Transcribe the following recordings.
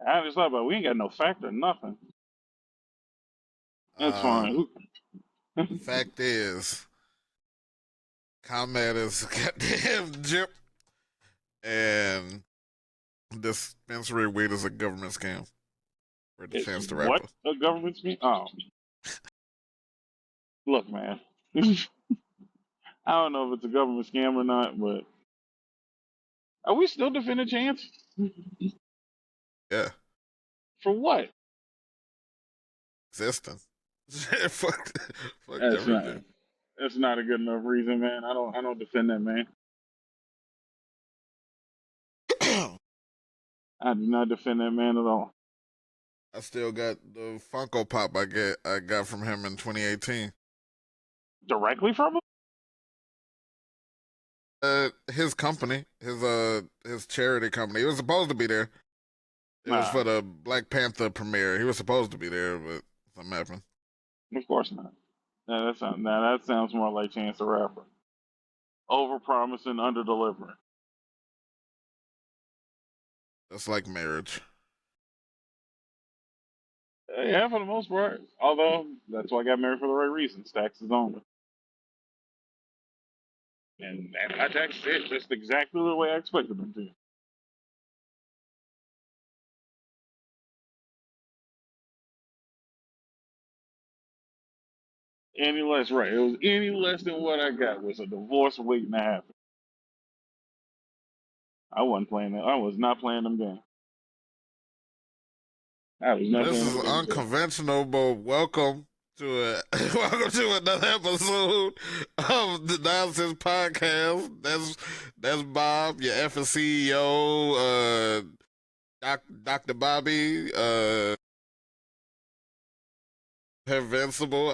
I just thought about it. We ain't got no factor, nothing. That's Uh, fine. fact is, Combat is a goddamn jip, and dispensary weed is a government scam for the Chance the What? Rapper. A government speak? Oh, look, man. I don't know if it's a government scam or not, but are we still defending Chance? Yeah, For what? existing. fuck, fuck That's not. everything. That's not a good enough reason, man. I don't defend that man. I do not defend that man at all. I still got the Funko Pop I got from him in 2018. Directly from him? His company, his charity company. He was supposed to be there. It was Nah, for the Black Panther premiere. He was supposed to be there, but something happened. of course not. That sounds more like Chance the Rapper. Over promising, under delivering. That's like marriage. Yeah, for the most part. Although that's why I got married for the right reasons, taxes only. And my taxes hit just exactly the way I expected them to. Any less, right? It was any less than what I got was a divorce waiting to happen. I wasn't playing that. I was not playing them games. I was not This playing is them games. unconventional, but welcome to welcome to another episode of the Nonsense Podcast. That's Bob, your effing CEO, Dr. Bobby, Henvincible,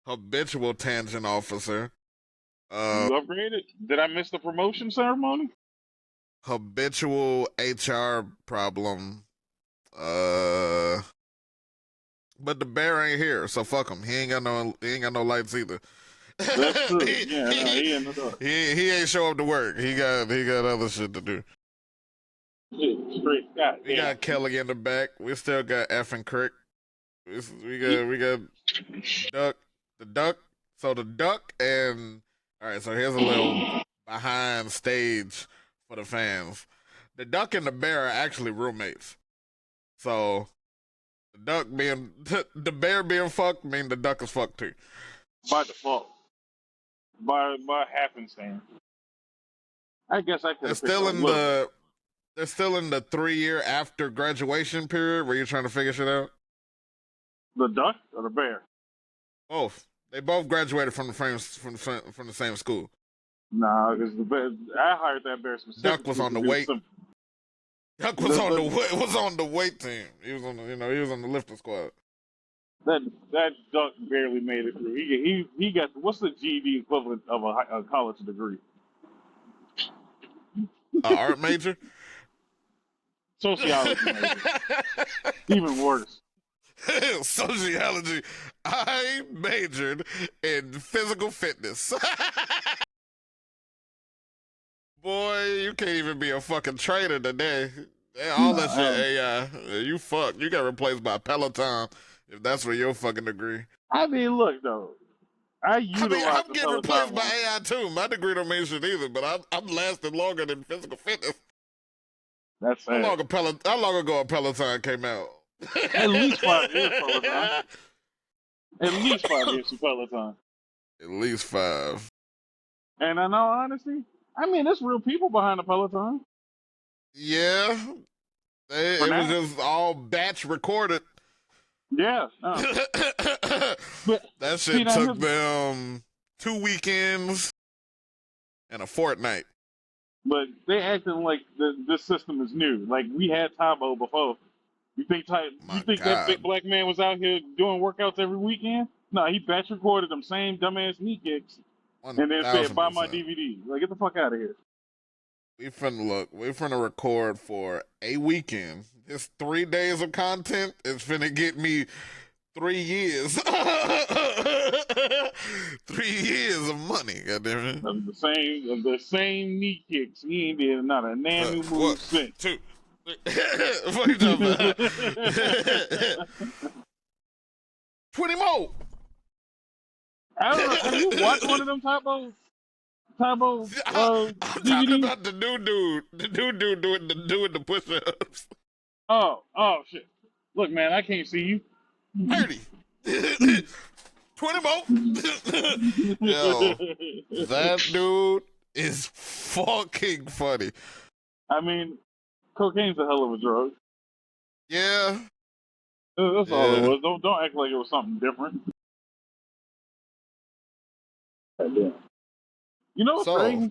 habitual tangent officer, You upgraded? Did I miss the promotion ceremony? habitual HR problem, uh. But the bear ain't here, so fuck him. He ain't got no lights either. That's true. he, Yeah, no, he, he in the dark. he ain't show up to work. He got other shit to do. Straight. God We damn. got Kelly in the back. We still got effing Crick. We got Duck. The Duck. So the Duck and all right. So here's a little behind stage for the fans. The Duck and the Bear are actually roommates. So the duck being the bear being fucked mean the duck is fucked too. By default. By happenstance. I guess I could They're have picked a still in little bit. the they're still in the 3 year after graduation period where you're trying to figure shit out. The duck or the bear? Both. They both graduated from the same school. Nah, because the bear. I hired that bear Duck specifically was on to the do weight. some. Duck The, was on the weight team. He was on he was on the lifting squad. that duck barely made it through. He got what's the GED equivalent of a college degree? Art major. Sociology major. Even worse. Sociology. I majored in physical fitness. Boy, you can't even be a fucking trainer today. All that shit AI. You fuck. You got replaced by Peloton if that's for your fucking degree. I mean, look though. I I mean, utilize I'm the getting replaced Peloton by one. AI too. My degree don't mean shit either, but I'm lasting longer than physical fitness. That's sad. How long ago a Peloton came out? At least 5 years, Peloton. At least 5 years for Peloton. At least 5. And in all honesty, I mean, there's real people behind the Peloton. Yeah, For it was now. just all batch recorded. Yeah. But That see, shit now took them 2 weekends and a fortnight. but they acting like this system is new. Like we had Tabo before. You think My that God, big black man was out here doing workouts every weekend? No, he batch recorded them same dumbass knee kicks and then said, "Buy my 1000%. DVD." Like, get the fuck out of here. We finna record for a weekend. It's 3 days of content. It's finna get me 3 years. 3 years of money, goddamn it. The same knee kicks. He ain't did not a nan new What? move since. 2. What are you talking about? 20 more. I don't know. Have you watched one of them Tybo I'm talking DVDs? about the new dude doing the push-ups. Oh shit! Look, man, I can't see you. 30. 20 more. Yo, that dude is fucking funny. I mean, cocaine's a hell of a drug. Yeah. That's all it was. Don't act like it was something different. Goddamn. You know what's crazy?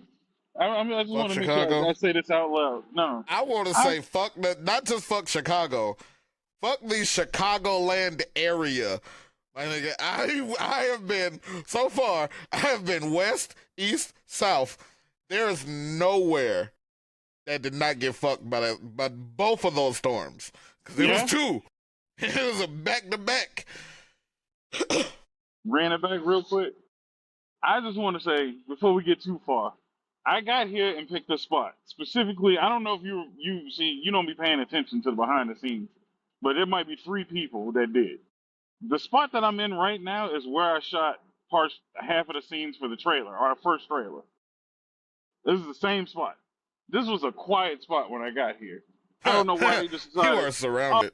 I just want to make sure I say this out loud. No. I want to say fuck that, not just fuck Chicago. Fuck the Chicagoland area. My nigga, I have been, so far, I have been west, east, south. There is nowhere that did not get fucked by both of those storms. Because it was 2. It was a back-to-back. Ran it back real quick. I just want to say, before we get too far, I got here and picked a spot. Specifically, I don't know if you see, you don't be paying attention to the behind the scenes, but there might be 3 people that did. The spot that I'm in right now is where I shot half of the scenes for the trailer, our first trailer. This is the same spot. This was a quiet spot when I got here. I don't know why they just decided. You are surrounded.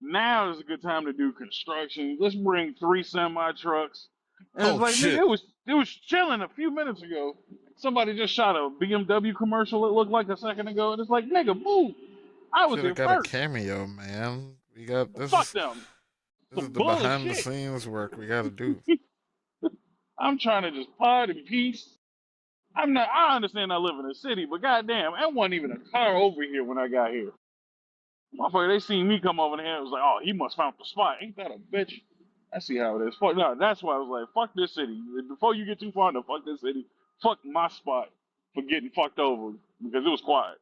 Now is a good time to do construction. Let's bring 3 semi trucks. And it's like, shit. nigga, it was chilling a few minutes ago. Somebody just shot a BMW commercial, it looked like a second ago, and it's like, nigga, move. I was here got first. A cameo, man. We got this. Fuck them. This is the behind the scenes work we got to do. I'm trying to just pod in peace. I understand I live in a city, but goddamn, there wasn't even a car over here when I got here. Motherfucker, they seen me come over here, it was like, oh, he must found the spot. Ain't that a bitch? I see how it is. Fuck, no, that's why I was like, fuck this city. Before you get too far into fuck this city, fuck my spot for getting fucked over because it was quiet.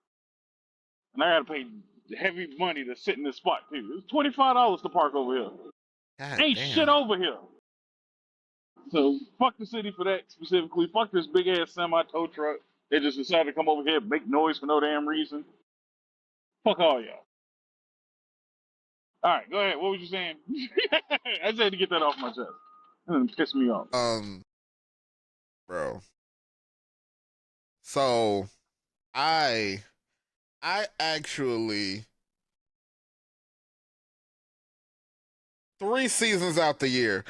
And I gotta pay heavy money to sit in this spot too. It's $25 to park over here. God Ain't damn. shit over here. So fuck the city for that specifically. Fuck this big ass semi tow truck. They just decided to come over here and make noise for no damn reason. Fuck all y'all. All right, go ahead. What was you saying? I just had to get that off my chest. It pissed me off. Bro. So, I actually 3 seasons out the year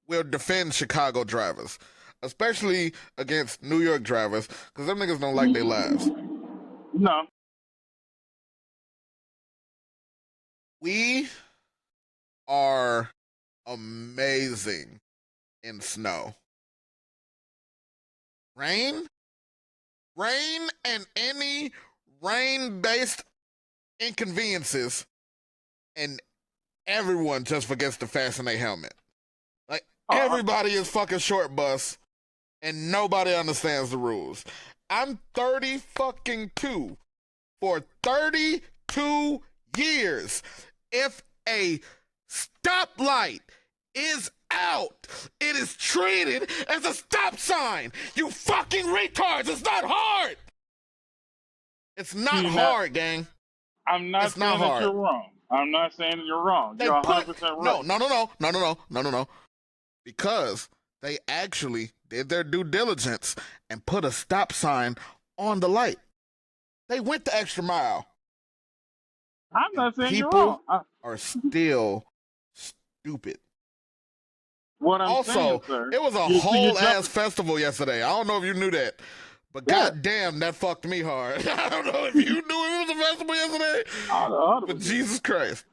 will defend Chicago drivers, especially against New York drivers, because them niggas don't like their lives. No. We are amazing in snow. Rain and any rain-based inconveniences, and everyone just forgets to fasten their helmet. Like, everybody is fucking short bus, and nobody understands the rules. I'm 30 fucking 2 for 32 years. If a stoplight is out, it is treated as a stop sign. You fucking retards. It's not hard. It's not hard, gang. I'm not saying that you're wrong. I'm not saying that you're wrong. You're 100% right. No. Because they actually did their due diligence and put a stop sign on the light. They went the extra mile. I'm not saying you're wrong. People are still stupid. What I'm also, saying, sir, it was a whole ass festival yesterday. I don't know if you knew that. But goddamn, that fucked me hard. I don't know if you knew it was a festival yesterday. But Jesus Christ.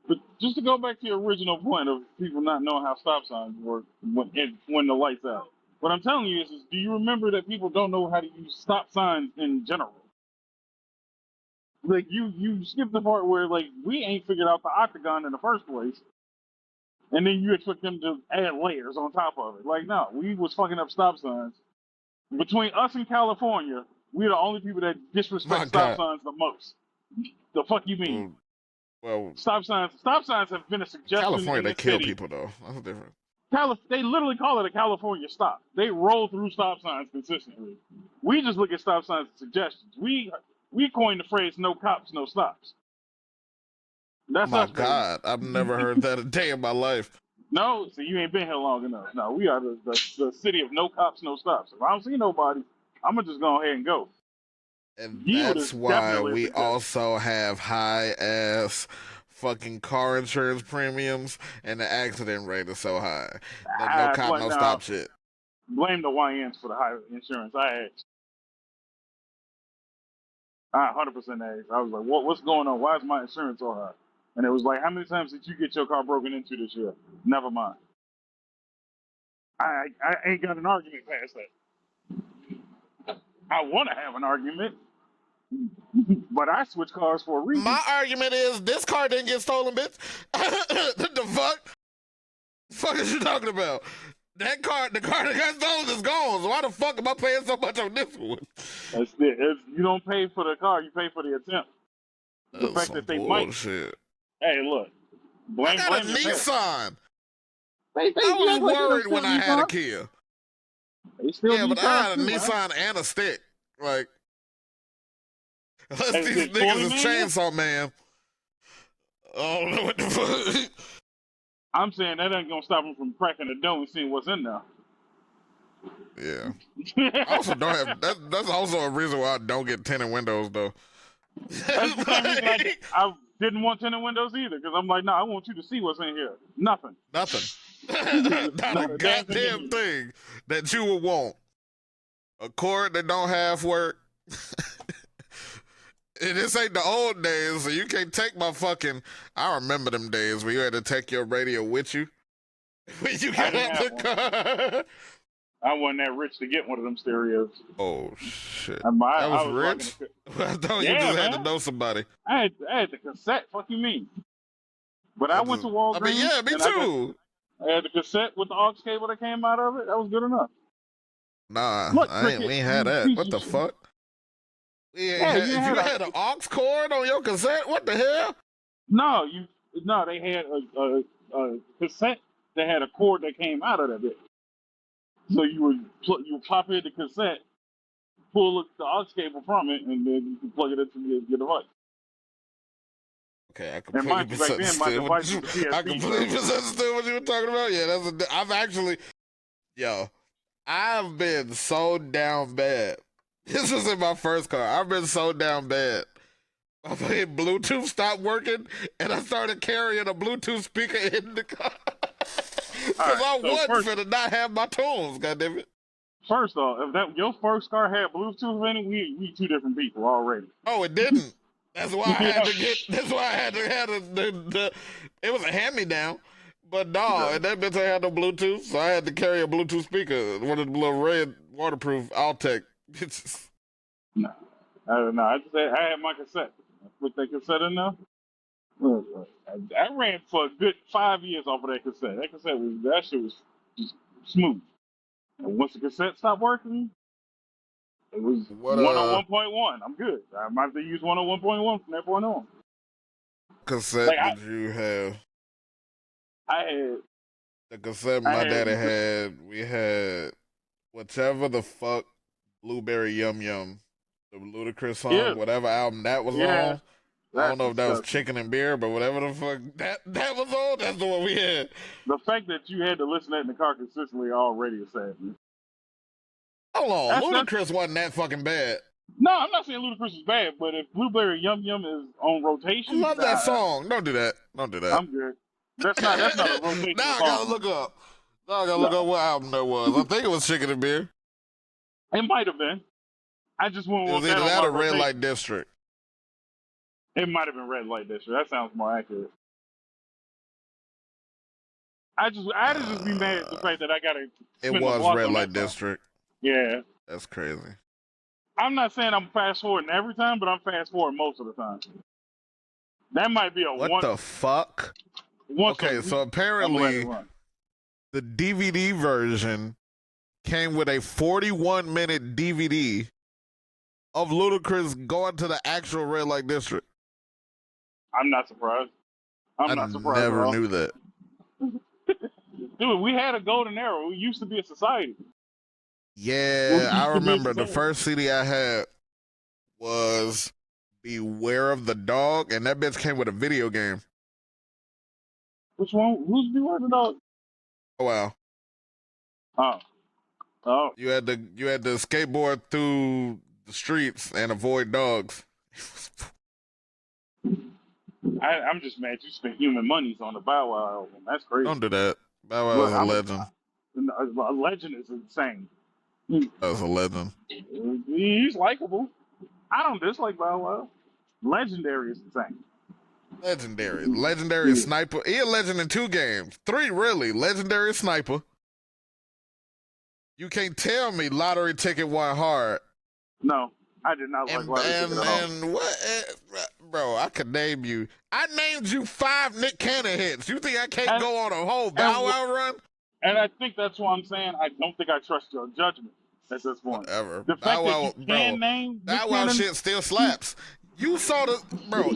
But just to go back to your original point of people not knowing how stop signs work when the light's out. What I'm telling you is do you remember that people don't know how to use stop signs in general? Like, you skip the part where, like, we ain't figured out the octagon in the first place. And then you expect them to add layers on top of it. Like, no, we was fucking up stop signs. Between us and California, we're the only people that disrespect stop signs the most. The fuck you mean? Well, Stop signs have been a suggestion. California, in they the kill city. people though. That's different. They literally call it a California stop. They roll through stop signs consistently. We just look at stop signs as suggestions. We coined the phrase "no cops, no stops." Oh That's my us, baby. God, I've never heard that a day in my life. No, so you ain't been here long enough. No, we are the city of no cops, no stops. If I don't see nobody, I'm gonna just go ahead and go. And Yield that's is why definitely a we suggestion. also have high ass fucking car insurance premiums, and the accident rate is so high. That no cop, no stop shit. Blame the YNs for the high insurance. I 100% asked. I was like, what's going on? Why is my insurance so high? And it was like, how many times did you get your car broken into this year? Never mind. I ain't got an argument past that. I want to have an argument, but I switch cars for a reason. My argument is this car didn't get stolen, bitch. The fuck? The fuck is you talking about? The car that got stolen is gone. So why the fuck am I paying so much on this one? That's it. You don't pay for the car, you pay for the attempt. The fact that they bullshit. might. Hey, look. I got a Nissan. I was worried when I had a Kia. Yeah, but I had a Nissan and a stick. Like, unless these niggas is Chainsaw Man. I don't know what the fuck. I'm saying that ain't gonna stop him from cracking the door and seeing what's in there. Yeah. I also don't have. That's also a reason why I don't get tinted windows, though. That's the same reason I didn't want tinted windows either, because I'm like, no, I want you to see what's in here. Nothing. Not a goddamn thing that you would want. A cord that don't half work. And this ain't the old days, so you can't take my fucking. I remember them days where you had to take your radio with you when you got out the car. I wasn't that rich to get one of them stereos. Oh shit! I was rich. I thought you just had to know somebody. I had the cassette. Fuck you mean? But I went to Walgreens. I mean, yeah, me too. I had the cassette with the aux cable that came out of it. That was good enough. Nah, we ain't had that. What the fuck? You had an aux cord on your cassette? What the hell? No, they had a cassette that had a cord that came out of that bit. So you would pop in the cassette, pull the aux cable from it, and then you can plug it into your device. Okay, I completely misunderstood what you were talking about. Yeah, I've been so down bad. This was in my first car. I've been so down bad. My fucking Bluetooth stopped working, and I started carrying a Bluetooth speaker in the car. Because I wasn't finna not have my tunes, goddammit. First off, if your first car had Bluetooth in it, we two different people already. Oh, it didn't. That's why I had to get. That's why I had to have the. It was a hand-me-down, but no, and that bitch ain't had no Bluetooth, so I had to carry a Bluetooth speaker, one of the little red waterproof Altec. No, I just had my cassette. I put that cassette in there. I ran for a good 5 years off of that cassette. That shit was just smooth. And once the cassette stopped working, it was 101.1. I'm good. I might have to use 101.1 from that point on. Cassette did you have? I had the cassette my daddy had. We had whichever the fuck Blueberry Yum Yum, the Ludacris song, whatever album that was on. I don't know if that was Chicken and Beer, but whatever the fuck that was on, that's the one we had. The fact that you had to listen to that in the car consistently already is sad, man. Hold on, Ludacris wasn't that fucking bad. No, I'm not saying Ludacris is bad, but if Blueberry Yum Yum is on rotation, I love that song. Don't do that. Don't do that. I'm good. That's not a rotation. Now I gotta look up. What album that was. I think it was Chicken and Beer. It might have been. I just went with that. It was either that or Red Light District. It might have been Red Light District. That sounds more accurate. I'd just be mad at the fact that I gotta. It was Red Light District. Yeah. That's crazy. I'm not saying I'm fast forwarding every time, but I'm fast forwarding most of the time. That might be a what the fuck? Okay, so apparently the DVD version came with a 41-minute DVD of Ludacris going to the actual Red Light District. I'm not surprised. I'm I not surprised at never all. knew that. Dude, we had a golden era. We used to be a society. We Yeah, I used to be a remember the society. first CD I had was Beware of the Dog, and that bitch came with a video game. Which one? Who's Beware the Dog? Oh wow. Oh. Oh. You had to skateboard through the streets and avoid dogs. I'm just mad you spent human monies on the Bow Wow album. That's crazy. Don't do that. Bow Wow Look, is a legend. a legend is insane. That's a legend. He's likable. I don't dislike Bow Wow. Legendary is insane. Legendary sniper. He a legend in 2 games. 3 really. Legendary sniper. You can't tell me lottery ticket went hard. No, I did not like Lottery Ticket at all. And what, bro? I could name you. I named you 5 Nick Cannon hits. You think I can't go on a whole Bow Wow run? And I think that's why I'm saying I don't think I trust your judgment at this point. Whatever. The fact that you can name Bow Wow shit still slaps. You saw the bro.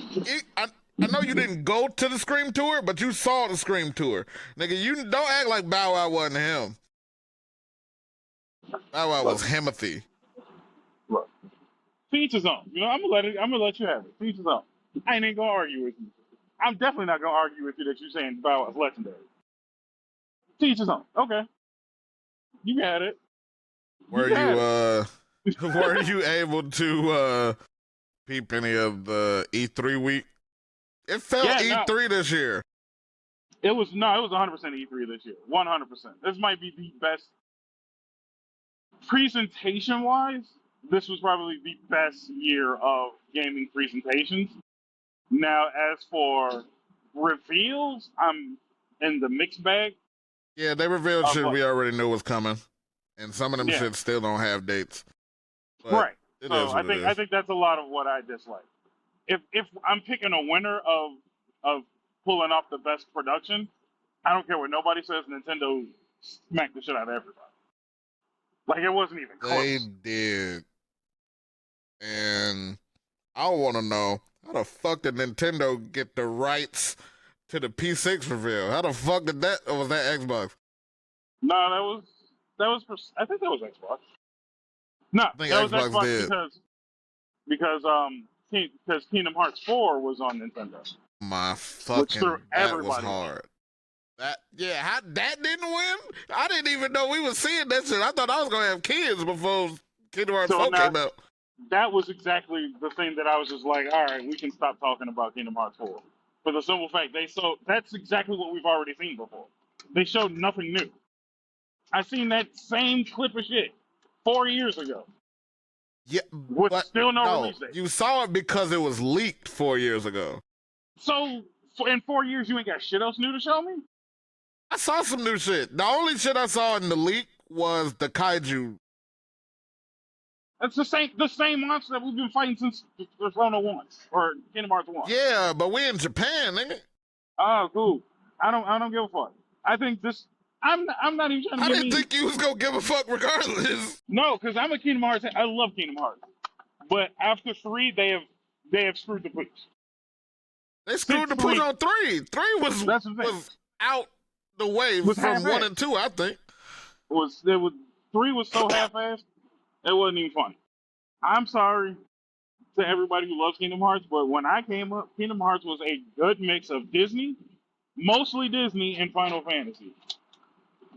I know you didn't go to the Scream tour, but you saw the Scream tour, nigga. You don't act like Bow Wow wasn't him. Bow Wow was Himothy. Look, to each his own. You know, I'm gonna let you have it. To each his own. I ain't gonna argue with you. I'm definitely not gonna argue with you that you're saying Bow Wow's legendary. To each his own. Okay, you got it. Were you able to peep any of the E3 week? It felt E3 this year. It was 100% E3 this year. 100%. This might be the best presentation wise. This was probably the best year of gaming presentations. Now, as for reveals, I'm in the mixed bag. Yeah, they revealed shit we already knew was coming, and some of them shit still don't have dates. But right. So I think that's a lot of what I dislike. If I'm picking a winner of pulling off the best production, I don't care what nobody says. Nintendo smacked the shit out of everybody. Like it wasn't even close. They did, and I want to know how the fuck did Nintendo get the rights to the P6 reveal? How the fuck did that? Or was that Xbox? No, I think that was Xbox. No, I think that was Xbox Xbox did. because Kingdom Hearts 4 was on Nintendo. My fucking that was hard. Off. That that didn't win. I didn't even know we were seeing that shit. I thought I was gonna have kids before Kingdom Hearts 4 came out. That was exactly the thing that I was just like, all right, we can stop talking about Kingdom Hearts 4. For the simple fact, that's exactly what we've already seen before. They showed nothing new. I seen that same clip of shit 4 years ago. Yeah, with still no release date. You saw it because it was leaked 4 years ago. So in 4 years, you ain't got shit else new to show me? I saw some new shit. The only shit I saw in the leak was the kaiju. That's the same monster that we've been fighting since Persona 1 or Kingdom Hearts 1. Yeah, but we in Japan, nigga. Oh, cool. I don't give a fuck. I think this. I'm not even trying to. I didn't think you was gonna give a fuck regardless. No, because I'm a Kingdom Hearts. I love Kingdom Hearts, but after 3, they have screwed the pooch. They screwed the pooch on 3. 3 was out the way from 1 and 2. I think 3 was so half-assed. It wasn't even funny. I'm sorry to everybody who loves Kingdom Hearts, but when I came up, Kingdom Hearts was a good mix of Disney, mostly Disney, and Final Fantasy.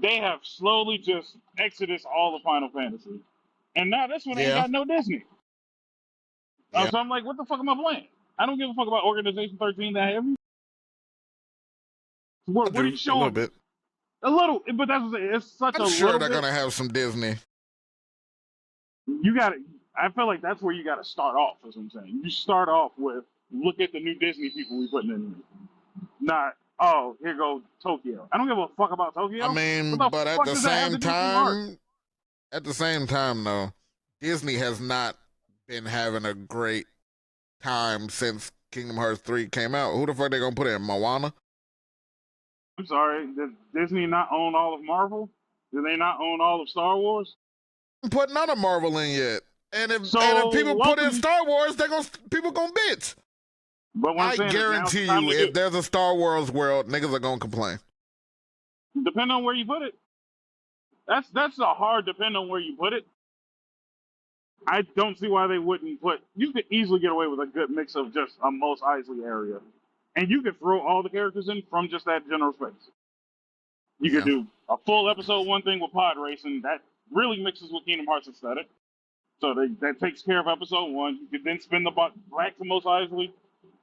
They have slowly just exited all of Final Fantasy. And now this one ain't got no Disney. So I'm like, what the fuck am I playing? I don't give a fuck about Organization 13 that heavy. What are you showing? A little bit. A little, but it's such I'm a sure little they're bit. gonna have some Disney. You got to. I feel like that's where you got to start off. Is what I'm saying. You start off with look at the new Disney people we putting in. Not here goes Tokyo. I don't give a fuck about Tokyo. I mean, but at the same time, though, Disney has not been having a great time since Kingdom Hearts 3 came out. Who the fuck they gonna put in? Moana? I'm sorry. Does Disney not own all of Marvel? Do they not own all of Star Wars? Put none of Marvel in yet. And if people put in Star Wars, people gonna bitch. But what I'm I saying is now it's guarantee time you, to do if there's a Star Wars world, niggas are gonna complain. it. Depending on where you put it. That's a hard depending on where you put it. I don't see why they wouldn't put. You could easily get away with a good mix of just a Mos Eisley area, and you could throw all the characters in from just that general space. You could Yeah. do a full episode one thing with pod racing that really mixes with Kingdom Hearts aesthetic. So that takes care of episode one. You could then spin the back to Mos Eisley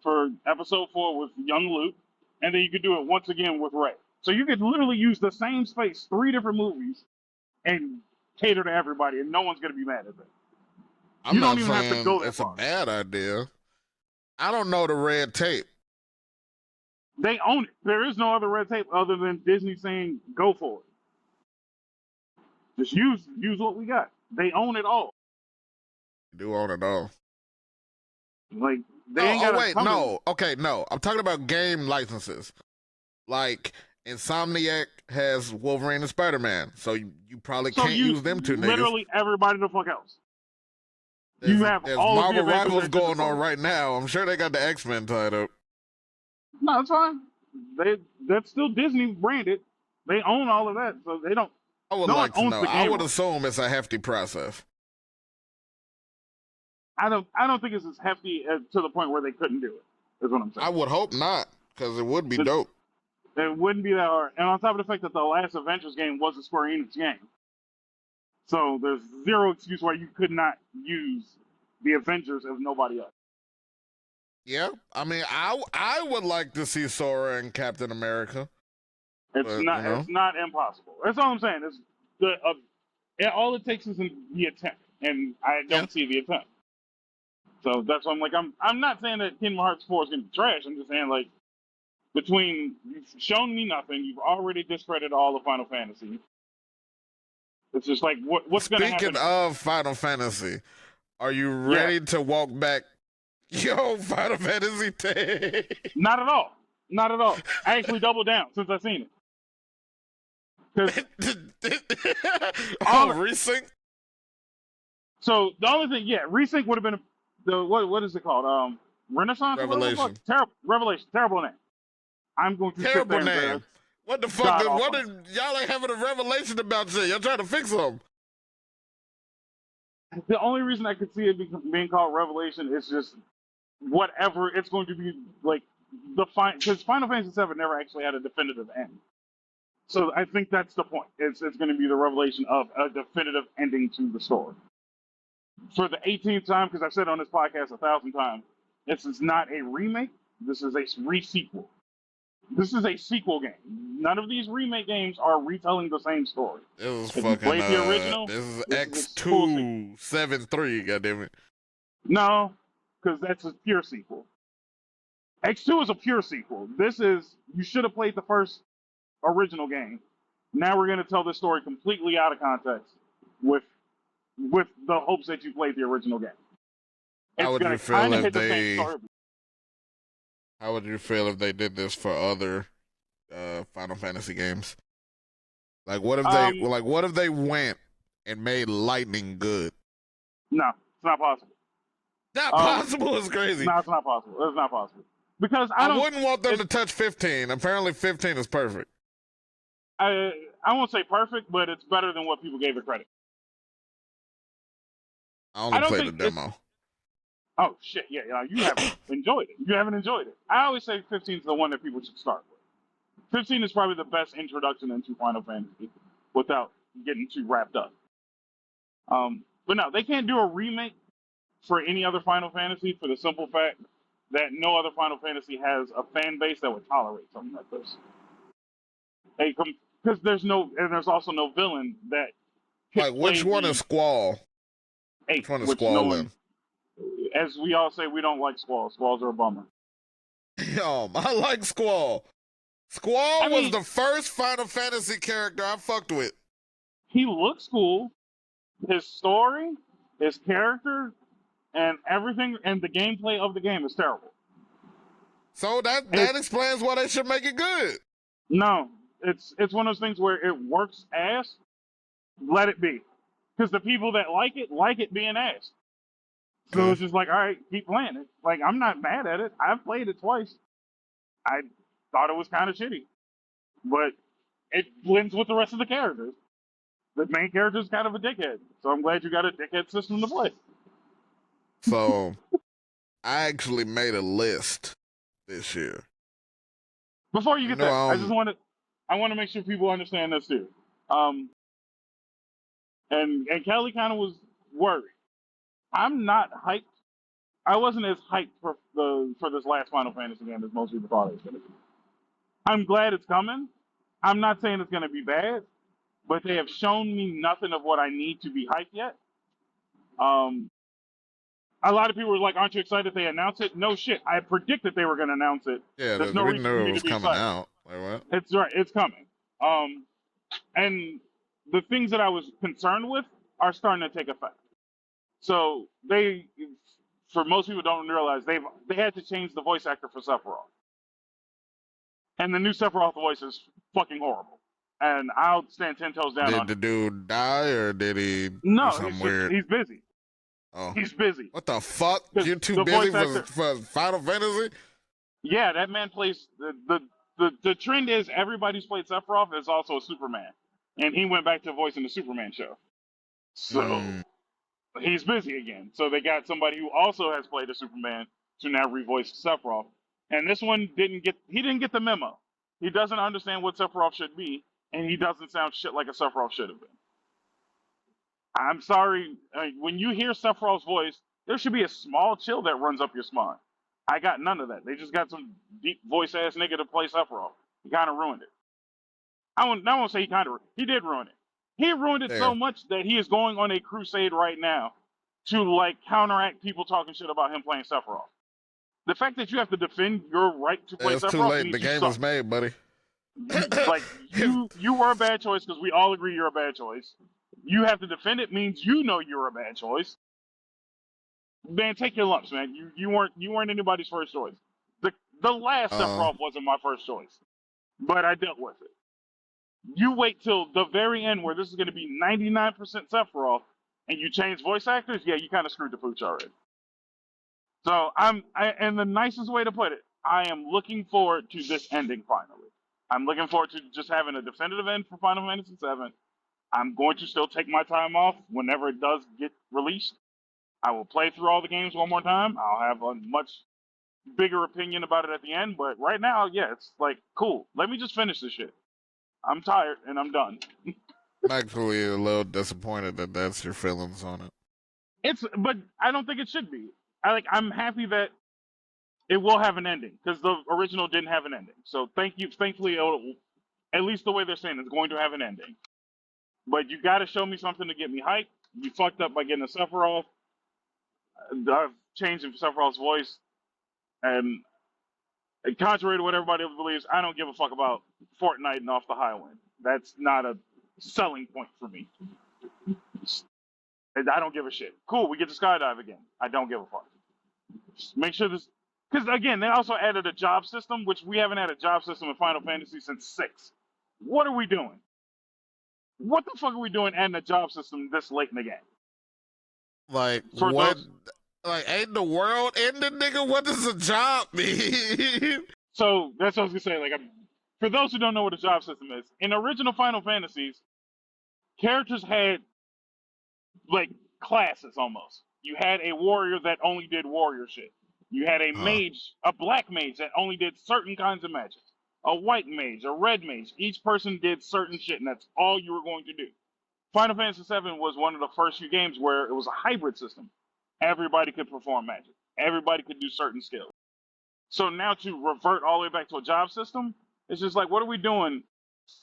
for episode 4 with young Luke, and then you could do it once again with Rey. So you could literally use the same space, 3 different movies, and cater to everybody, and no one's gonna be mad at that. I'm You don't not even have to saying go that it's a far. bad idea. I don't know the red tape. They own it. There is no other red tape other than Disney saying go for it. Just use what we got. They own it all. You do own it all. Like they ain't got. Wait, no. Okay, no. I'm talking about game licenses. Like Insomniac has Wolverine and Spider-Man, so you probably can't use them two niggas. Literally everybody the fuck else. You have There's all Marvel of the Rivals going on right now. I'm sure they got the X-Men tied up. No, it's fine. That's still Disney branded. They own all of that, so they don't. I would like to know. I would assume it's a hefty process. I don't think it's as hefty to the point where they couldn't do it. Is what I'm saying. I would hope not, because it would be dope. It wouldn't be that hard. And on top of the fact that the last Avengers game was a Square Enix game. So there's zero excuse why you could not use the Avengers if nobody else. Yeah, I mean, I would like to see Sora and Captain America. It's not impossible. That's all I'm saying. It's all it takes is the attempt, and I don't see the attempt. So that's why I'm like, I'm not saying that Kingdom Hearts 4 is gonna be trash. I'm just saying, like, between you've shown me nothing, you've already discredited all of Final Fantasy. It's just like what's gonna happen? Speaking of Final Fantasy, are you ready to walk back? Yo, Final Fantasy 10. Not at all. Not at all. I actually doubled down since I've seen it. Resync? So the only thing, Resync would have been what is it called? Renaissance? Revelation. Revelation. Terrible name. I'm going to terrible sit there name. What the fuck? Y'all ain't having a revelation about shit? Y'all trying to fix them? The only reason I could see it being called Revelation is just whatever it's going to be like because Final Fantasy VII never actually had a definitive end. So I think that's the point. It's going to be the revelation of a definitive ending to the story. For the 18th time, because I've said on this podcast 1,000 times, this is not a remake. This is a re-sequel. This is a sequel game. None of these remake games are retelling the same story. This is if fucking. You the original, this is X273. Goddammit. No, because that's a pure sequel. X2 is a pure sequel. This is you should have played the first original game. Now we're going to tell this story completely out of context with the hopes that you played the original game. How would you feel if they? How would you feel if they did this for other Final Fantasy games? Like, what if they what if they went and made Lightning good? No, it's not possible. Not possible is crazy. No, it's not possible. It's not possible because I wouldn't want them to touch 15. Apparently, 15 is perfect. I won't say perfect, but it's better than what people gave it credit. I only played the demo. Oh shit! Yeah, you haven't enjoyed it. You haven't enjoyed it. I always say 15 is the one that people should start with. 15 is probably the best introduction into Final Fantasy without getting too wrapped up. But no, they can't do a remake for any other Final Fantasy for the simple fact that no other Final Fantasy has a fan base that would tolerate something like this. Because there's also no villain that. Like, which one is Squall? Which one is Squall in? As we all say, we don't like Squall. Squalls are a bummer. Yo, I like Squall. Squall was the first Final Fantasy character I fucked with. He looks cool. His story, his character, and everything, and the gameplay of the game is terrible. So that explains why they should make it good. No, it's one of those things where it works ass. Let it be. Because the people that like it being ass. So it's just like, all right, keep playing it. Like, I'm not mad at it. I've played it twice. I thought it was kind of shitty, but it blends with the rest of the characters. The main character is kind of a dickhead, so I'm glad you got a dickhead system to play. So I actually made a list this year. Before you You get know, there, I want to make sure people understand this too. And Kelly kind of was worried. I'm not hyped. I wasn't as hyped for this last Final Fantasy game as most people thought it was going to be. I'm glad it's coming. I'm not saying it's going to be bad, but they have shown me nothing of what I need to be hyped yet. A lot of people were like, "Aren't you excited they announced it?" No shit. I predicted they were going to announce it. yeah, There's no we reason for knew me it to was be coming excited. out. Like what? It's right. It's coming. And the things that I was concerned with are starting to take effect. So for most people don't realize they had to change the voice actor for Sephiroth, and the new Sephiroth voice is fucking horrible. And I'll stand 10 toes down Did on the it. dude die or did he do No, something weird? he's busy. Oh, He's busy. what the fuck? The- You too the busy voice actor- for Final Fantasy? Yeah, that man plays the trend is everybody's played Sephiroth is also a Superman, and he went back to voicing the Superman show. So he's busy again. So they got somebody who also has played a Superman to now revoice Sephiroth. And this one didn't get the memo. He doesn't understand what Sephiroth should be, and he doesn't sound shit like a Sephiroth should have been. I'm sorry. When you hear Sephiroth's voice, there should be a small chill that runs up your spine. I got none of that. They just got some deep voice ass nigga to play Sephiroth. He kind of ruined it. I won't say he did ruin it. He ruined it so much that he is going on a crusade right now to like counteract people talking shit about him playing Sephiroth. The fact that you have to defend your right to play It's Sephiroth too late. means The game suck. was made, buddy. You were a bad choice because we all agree you're a bad choice. You have to defend it means you know you're a bad choice. Man, take your lumps, man. You weren't anybody's first choice. The last Sephiroth wasn't my first choice, but I dealt with it. You wait till the very end where this is going to be 99% Sephiroth, and you change voice actors. Yeah, you kind of screwed the pooch already. So and the nicest way to put it, I am looking forward to this ending finally. I'm looking forward to just having a definitive end for Final Fantasy VII. I'm going to still take my time off whenever it does get released. I will play through all the games one more time. I'll have a much bigger opinion about it at the end, but right now, yeah, it's like, cool. Let me just finish this shit. I'm tired and I'm done. I'm actually a little disappointed that that's your feelings on it. But I don't think it should be. I'm happy that it will have an ending because the original didn't have an ending. So thankfully, at least the way they're saying it's going to have an ending. But you got to show me something to get me hyped. You fucked up by getting a Sephiroth. I've changed Sephiroth's voice, and contrary to what everybody else believes, I don't give a fuck about Fortnite and Off the Highway. That's not a selling point for me. I don't give a shit. Cool, we get to skydive again. I don't give a fuck. Just make sure this, because again, they also added a job system, which we haven't had a job system in Final Fantasy since 6. What are we doing? What the fuck are we doing adding a job system this late in the game? Like, what? Like, ain't the world ending, nigga? What does a job mean? So, that's what I was going to say. For those who don't know what a job system is, in original Final Fantasies, characters had, classes almost. You had a warrior that only did warrior shit. You had a mage, a black mage that only did certain kinds of magic. A white mage, a red mage. Each person did certain shit, and that's all you were going to do. Final Fantasy VII was one of the first few games where it was a hybrid system. Everybody could perform magic. Everybody could do certain skills. So now to revert all the way back to a job system, it's just like, what are we doing?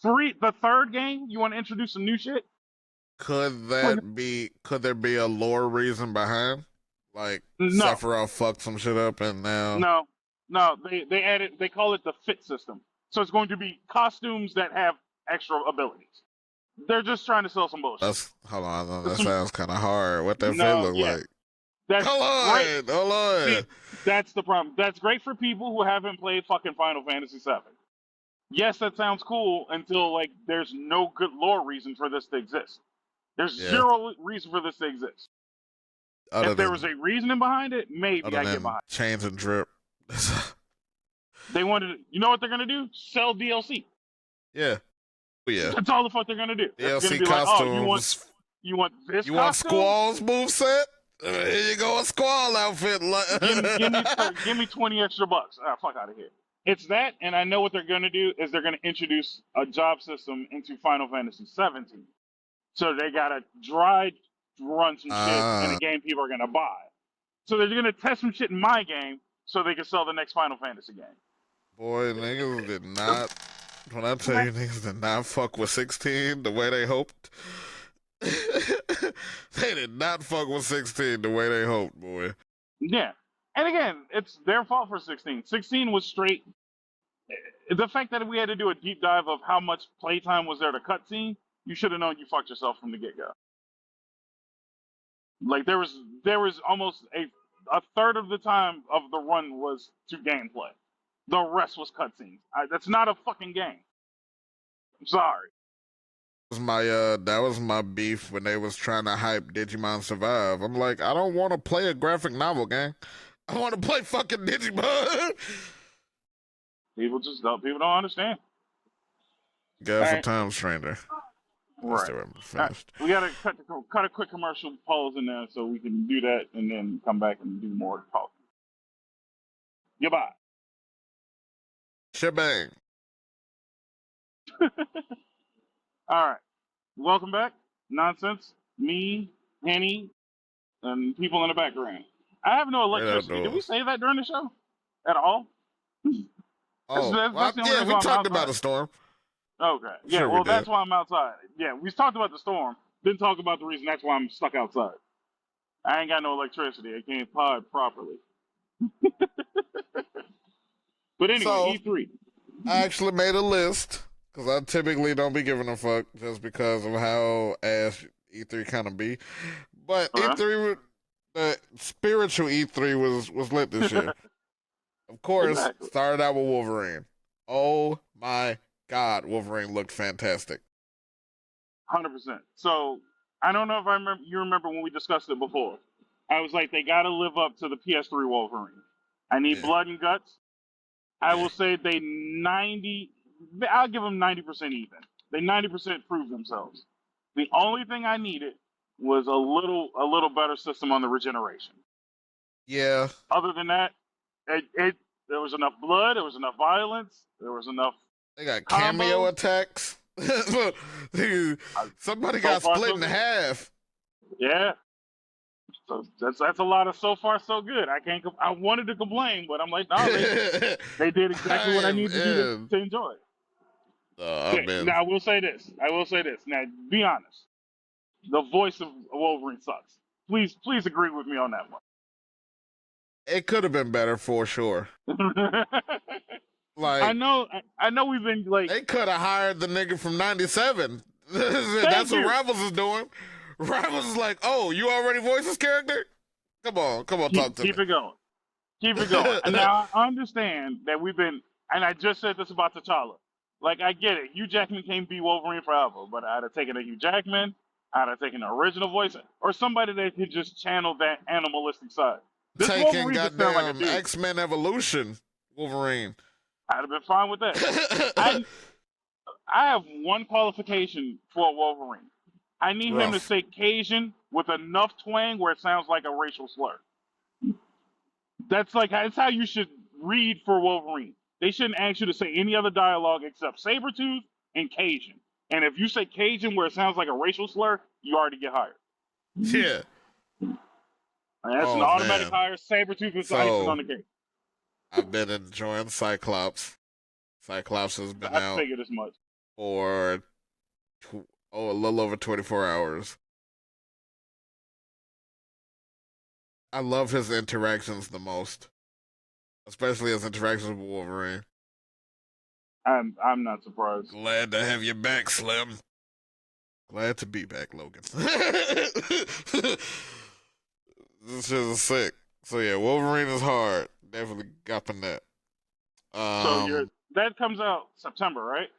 The third game, you want to introduce some new shit? Could there be a lore reason behind? Like, No. Sephiroth fucked some shit up and now... No, they call it the fit system. So it's going to be costumes that have extra abilities. They're just trying to sell some bullshit. Hold on, that sounds kind of hard. What that fit look like? Hold on. See, that's the problem. That's great for people who haven't played fucking Final Fantasy VII. Yes, that sounds cool until, there's no good lore reason for this to exist. There's zero reason for this to exist. Other If there was than a reasoning behind it, maybe other I get than behind chains and drip. it. They wanted, you know what they're gonna do? Sell DLC. Yeah. Yeah. That's all the fuck they're gonna do. They're gonna DLC be like, oh, costumes. you want this You want costume? Squall's moveset? Here you go, a Squall outfit. Give me 20 extra bucks. Ah, fuck out of here. It's that, and I know what they're gonna do is they're gonna introduce a job system into Final Fantasy 17. So they gotta dry run some shit in a game people are gonna buy. So they're gonna test some shit in my game so they can sell the next Final Fantasy game. Boy, niggas did not. When I tell you niggas did not fuck with 16 the way they hoped. They did not fuck with 16 the way they hoped, boy. Yeah. And again, it's their fault for 16. 16 was straight. The fact that we had to do a deep dive of how much playtime was there to cutscene, you should have known you fucked yourself from the get go. Like there was almost a third of the time of the run was to gameplay. The rest was cutscenes. That's not a fucking game. I'm sorry. That was my beef when they was trying to hype Digimon Survive. I'm like, I don't want to play a graphic novel game. I want to play fucking Digimon. People don't understand. Guy for Time Stranger. Right. Finished. We gotta cut a quick commercial pause in there so we can do that and then come back and do more talking. Goodbye. Shebang. All right. Welcome back. Nonsense. Me, Henny, and people in the background. I have no electricity. Did we say that during the show? At all? Oh, that's yeah, we talked about a storm. Okay. Yeah, sure well, that's why I'm outside. Yeah, we talked about the storm. Didn't talk about the reason that's why I'm stuck outside. I ain't got no electricity. I can't pod properly. But anyway, So, E3. I actually made a list because I typically don't be giving a fuck just because of how ass E3 kind of be. But E3, the spiritual E3 was lit this year. Of course, started out with Wolverine. Oh my God, Wolverine looked fantastic. 100%. So I don't know if you remember when we discussed it before. I was like, they got to live up to the PS3 Wolverine. I need blood and guts. I will say I'll give them 90% even. They 90% proved themselves. The only thing I needed was a little better system on the regeneration. Yeah. Other than that, there was enough blood, there was enough violence, there was enough. They got cameo attacks. Somebody got split in half. Yeah. So that's a lot of so far so good. I wanted to complain, but I'm like, no, they did exactly what I needed to do to enjoy it. Okay, now I will say this. Now, be honest. The voice of Wolverine sucks. Please agree with me on that one. It could have been better for sure. Like I know we've been like they could have hired the nigga from '97. That's what Rivals is doing. Rivals is like, oh, you already voiced this character? Come on, talk to me. Keep it going. And now I understand that we've been, and I just said this about T'Challa. Like I get it, Hugh Jackman can't be Wolverine forever, but I'd have taken a Hugh Jackman. I'd have taken the original voice, or somebody that could just channel that animalistic side. This taking goddamn X-Men Evolution Wolverine. I'd have been fine with that. I have one qualification for Wolverine. I need him to say Cajun with enough twang where it sounds like a racial slur. That's how you should read for Wolverine. They shouldn't ask you to say any other dialogue except Sabretooth and Cajun. And if you say Cajun where it sounds like a racial slur, you already get hired. Yeah. And that's an automatic hire. Sabretooth is icing on the cake. I've been enjoying Cyclops. Cyclops has been out figured as much. For a little over 24 hours. I love his interactions the most, especially his interactions with Wolverine. I'm not surprised. Glad to have you back, Slim. Glad to be back, Logan. This shit is sick. So yeah, Wolverine is hard. Definitely got that. So that comes out September, right?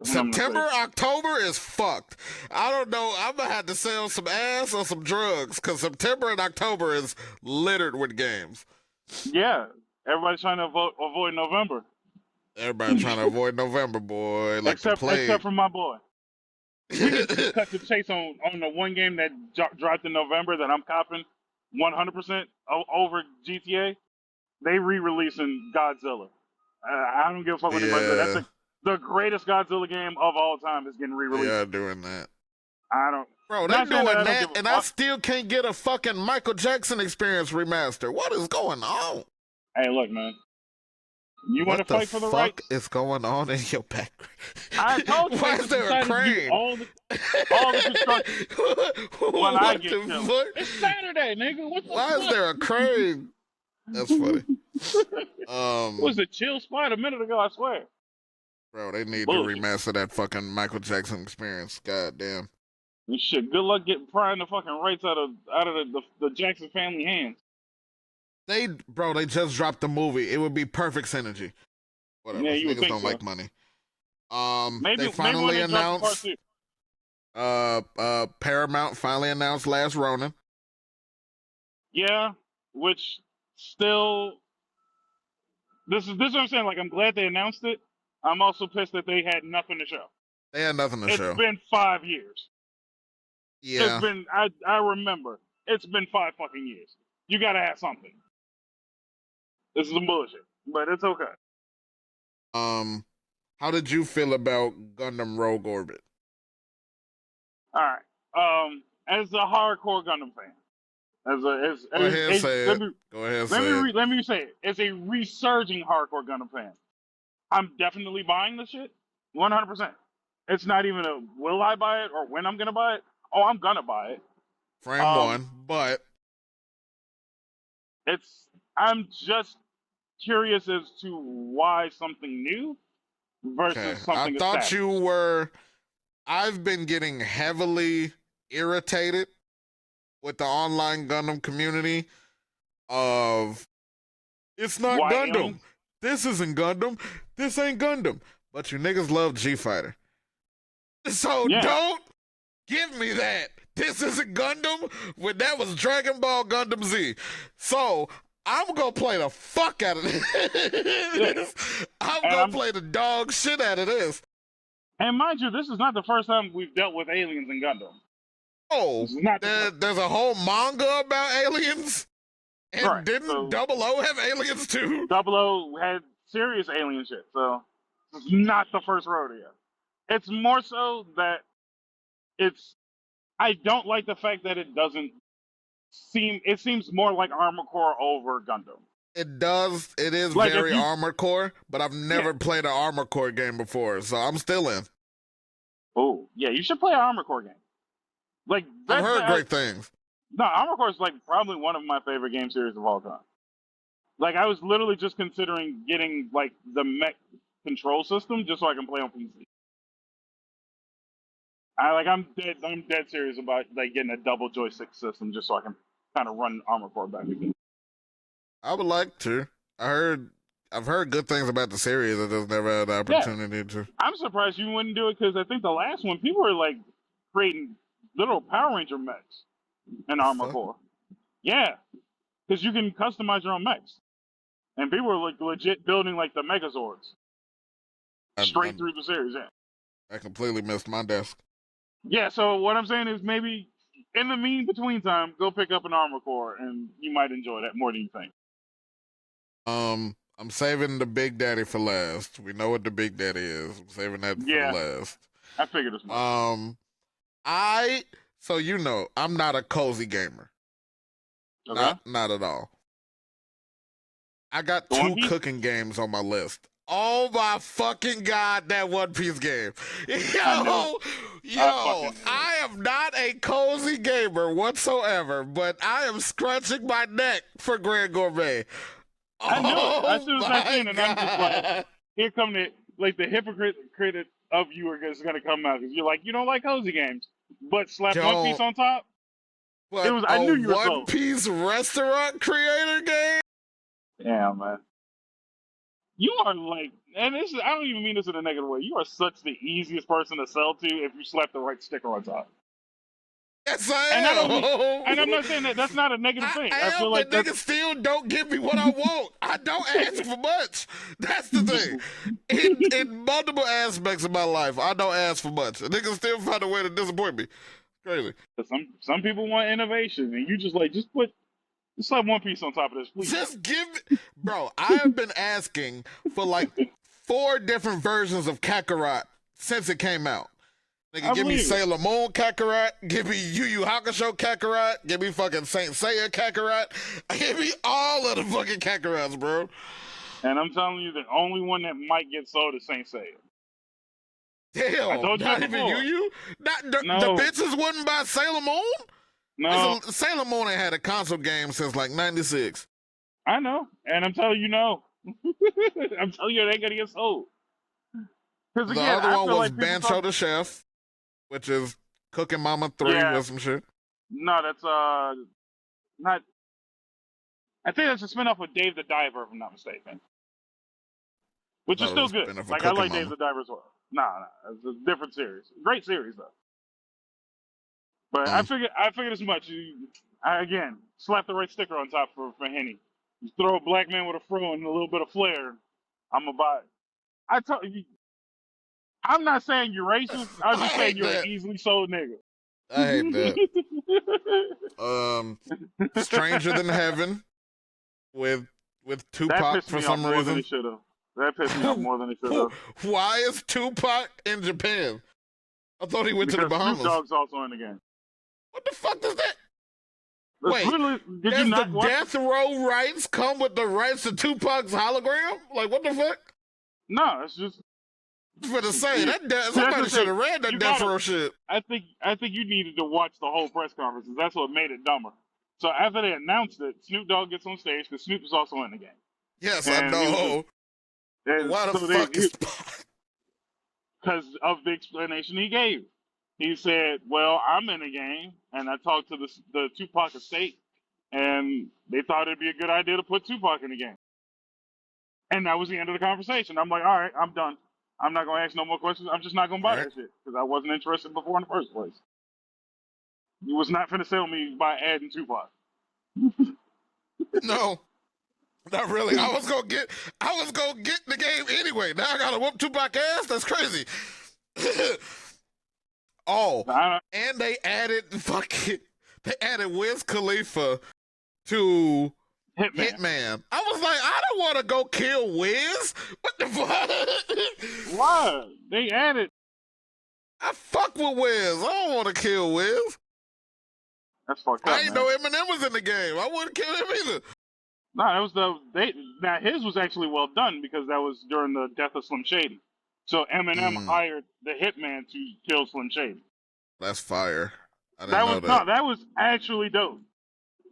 That's what I'm gonna September, say. October is fucked. I don't know. I'm gonna have to sell some ass or some drugs because September and October is littered with games. Yeah, everybody's trying to avoid November. Everybody trying to avoid November, boy, like the Except plague. for my boy. We can cut the chase on the one game that dropped in November that I'm copping 100% over GTA. They re-releasing Godzilla. I don't give a fuck what anybody says. Yeah, The greatest Godzilla game of all time is getting they re-released. are doing that. I don't. Bro, they Not saying doing that I don't that, give a and I fuck. still can't get a fucking Michael Jackson Experience remaster. What is going on? Hey, look, man. You want to What the fight for the rights? fuck is going on in your background? I told you. Why they is there a decided to do crane? all the construction. When I What get the killed. fuck? It's Saturday, nigga. What the Why fuck? is there a crane? That's funny. It was a chill spot a minute ago, I swear. Bro, they need Bullshit. to remaster that fucking Michael Jackson Experience. God damn. And shit, good luck prying the fucking rights out of the Jackson family hands. They just dropped the movie. It would be perfect synergy. Whatever. Yeah, you would Niggas think don't so. like money. Maybe They finally when they drop part announced. two. Paramount finally announced Last Ronin. Yeah, which still, this is what I'm saying. Like, I'm glad they announced it. I'm also pissed that they had nothing to show. They had nothing to show. It's been 5 years. Yeah. It's been. I remember. It's been 5 fucking years. You gotta have something. This is some bullshit, but it's okay. How did you feel about Gundam Rogue Orbit? All right. As a hardcore Gundam fan, Go ahead and say it. let me say it. As a resurging hardcore Gundam fan, I'm definitely buying this shit. 100%. It's not even a will I buy it or when I'm gonna buy it. Oh, I'm gonna buy it. Frame one, but I'm just curious as to why something new versus something I thought established. you were. I've been getting heavily irritated with the online Gundam community of it's not Why Gundam. aliens? This isn't Gundam. This ain't Gundam. But you niggas love G-Fighter. So don't give me that. This isn't Gundam when that was Dragon Ball Gundam Z. So I'm gonna play the fuck out of this. I'm gonna play the dog shit out of this. And mind you, this is not the first time we've dealt with aliens in Gundam. Oh, there's a whole manga about aliens? And right, didn't Double O have aliens too? Double O had serious alien shit, so it's not the first rodeo. It's more so that I don't like the fact that it doesn't it seems more like Armored Core over Gundam. It does. It is like very Armored Core, but I've never played an Armored Core game before, so I'm still in. Oh, yeah, you should play an Armored Core game. Like I've heard great things. No, Armored Core is like probably one of my favorite game series of all time. Like I was literally just considering getting like the mech control system just so I can play on PC. I'm dead serious about like getting a double joystick system just so I can kind of run Armored Core back again. I would like to. I've heard good things about the series. I just never had the opportunity to. I'm surprised you wouldn't do it because I think the last one people were like creating little Power Ranger mechs in Armored Core. Yeah, because you can customize your own mechs, and people were like legit building like the Megazords straight through the series. Yeah, I completely missed my desk. Yeah, so what I'm saying is maybe in the between time, go pick up an Armored Core, and you might enjoy that more than you think. I'm saving the Big Daddy for last. We know what the Big Daddy is. I'm saving that for last. I figured as much. So you know, I'm not a cozy gamer. Okay. Not at all. I got 2 cooking games on my list. Oh my fucking God, that One Piece game. Yo, I am not a cozy gamer whatsoever, but I am scratching my neck for Grand Gourmet. I knew it. As soon as I seen it, I'm just like, here come the hypocrite of you is going to come out. Because you're like, you don't like cozy games, but slap One Piece on top. But I knew you were One Piece restaurant creator game? Yeah, man. You are like, and this is, I don't even mean this in a negative way. You are such the easiest person to sell to if you slap the right sticker on top. Yes, I And I don't mean, and I'm am. not saying that that's not a negative I thing. I am, feel but like that's niggas still don't give me what I want. I don't ask for much. That's the thing. In multiple aspects of my life, I don't ask for much. Niggas still find a way to disappoint me. Crazy. some people want innovation, and you just like just slap one piece on top of this, please. Just give me, bro. I have been asking for like 4 different versions of Kakarot since it came out. Nigga, give me Sailor Moon Kakarot, give me Yu Yu Hakusho Kakarot, give me fucking Saint Seiya Kakarot, give me all of the fucking Kakarots, bro. And I'm telling you, the only one that might get sold is Saint Seiya. Damn, not even Yu Yu? The bitches wasn't by Sailor Moon? No. Sailor Moon ain't had a console game since like 96. I know, and I'm telling you no. I'm telling you, it ain't gonna get sold. The other one was Bancho the Chef, which is Cooking Mama 3 or some shit. No, that's not. I think that's a spinoff with Dave the Diver, if I'm not mistaken. Which is still good. Like I like Dave the Diver as well. Nah, it's a different series. Great series though. But I figured as much. Again, slap the right sticker on top for Henny. You throw a black man with a fro and a little bit of flair, I'm gonna buy it. I'm not saying you're racist. I'm just saying you're an easily sold nigga. I hate that. Stranger Than Heaven with Tupac for some reason. That pissed me off more than it should have. Why is Tupac in Japan? I thought he went to the Bahamas. Snoop Dogg's also in the game. What the fuck does that? Wait, does the death row rights come with the rights to Tupac's hologram? Like, what the fuck? No, it's just for the same. Somebody should have read that death row shit. I think you needed to watch the whole press conferences. That's what made it dumber. So after they announced it, Snoop Dogg gets on stage because Snoop is also in the game. Yes, I know. Why the fuck is because of the explanation he gave. He said, well, I'm in the game, and I talked to the Tupac estate, and they thought it'd be a good idea to put Tupac in the game. And that was the end of the conversation. I'm like, all right, I'm done. I'm not going to ask no more questions. I'm just not going to buy that shit, because I wasn't interested before in the first place. You was not finna sell me by adding Tupac. No. Not really. I was gonna get the game anyway. Now I gotta whoop Tupac ass? That's crazy. And they added Wiz Khalifa to Hitman. I was like, I don't want to go kill Wiz. What the fuck? Why? They added. I fuck with Wiz. I don't want to kill Wiz. That's fucked up. I didn't know Eminem was in the game. I wouldn't kill him either. No, that was now his was actually well done because that was during the death of Slim Shady. So Eminem hired the hitman to kill Slim Shady. That's fire. I didn't know that. No, that was actually dope.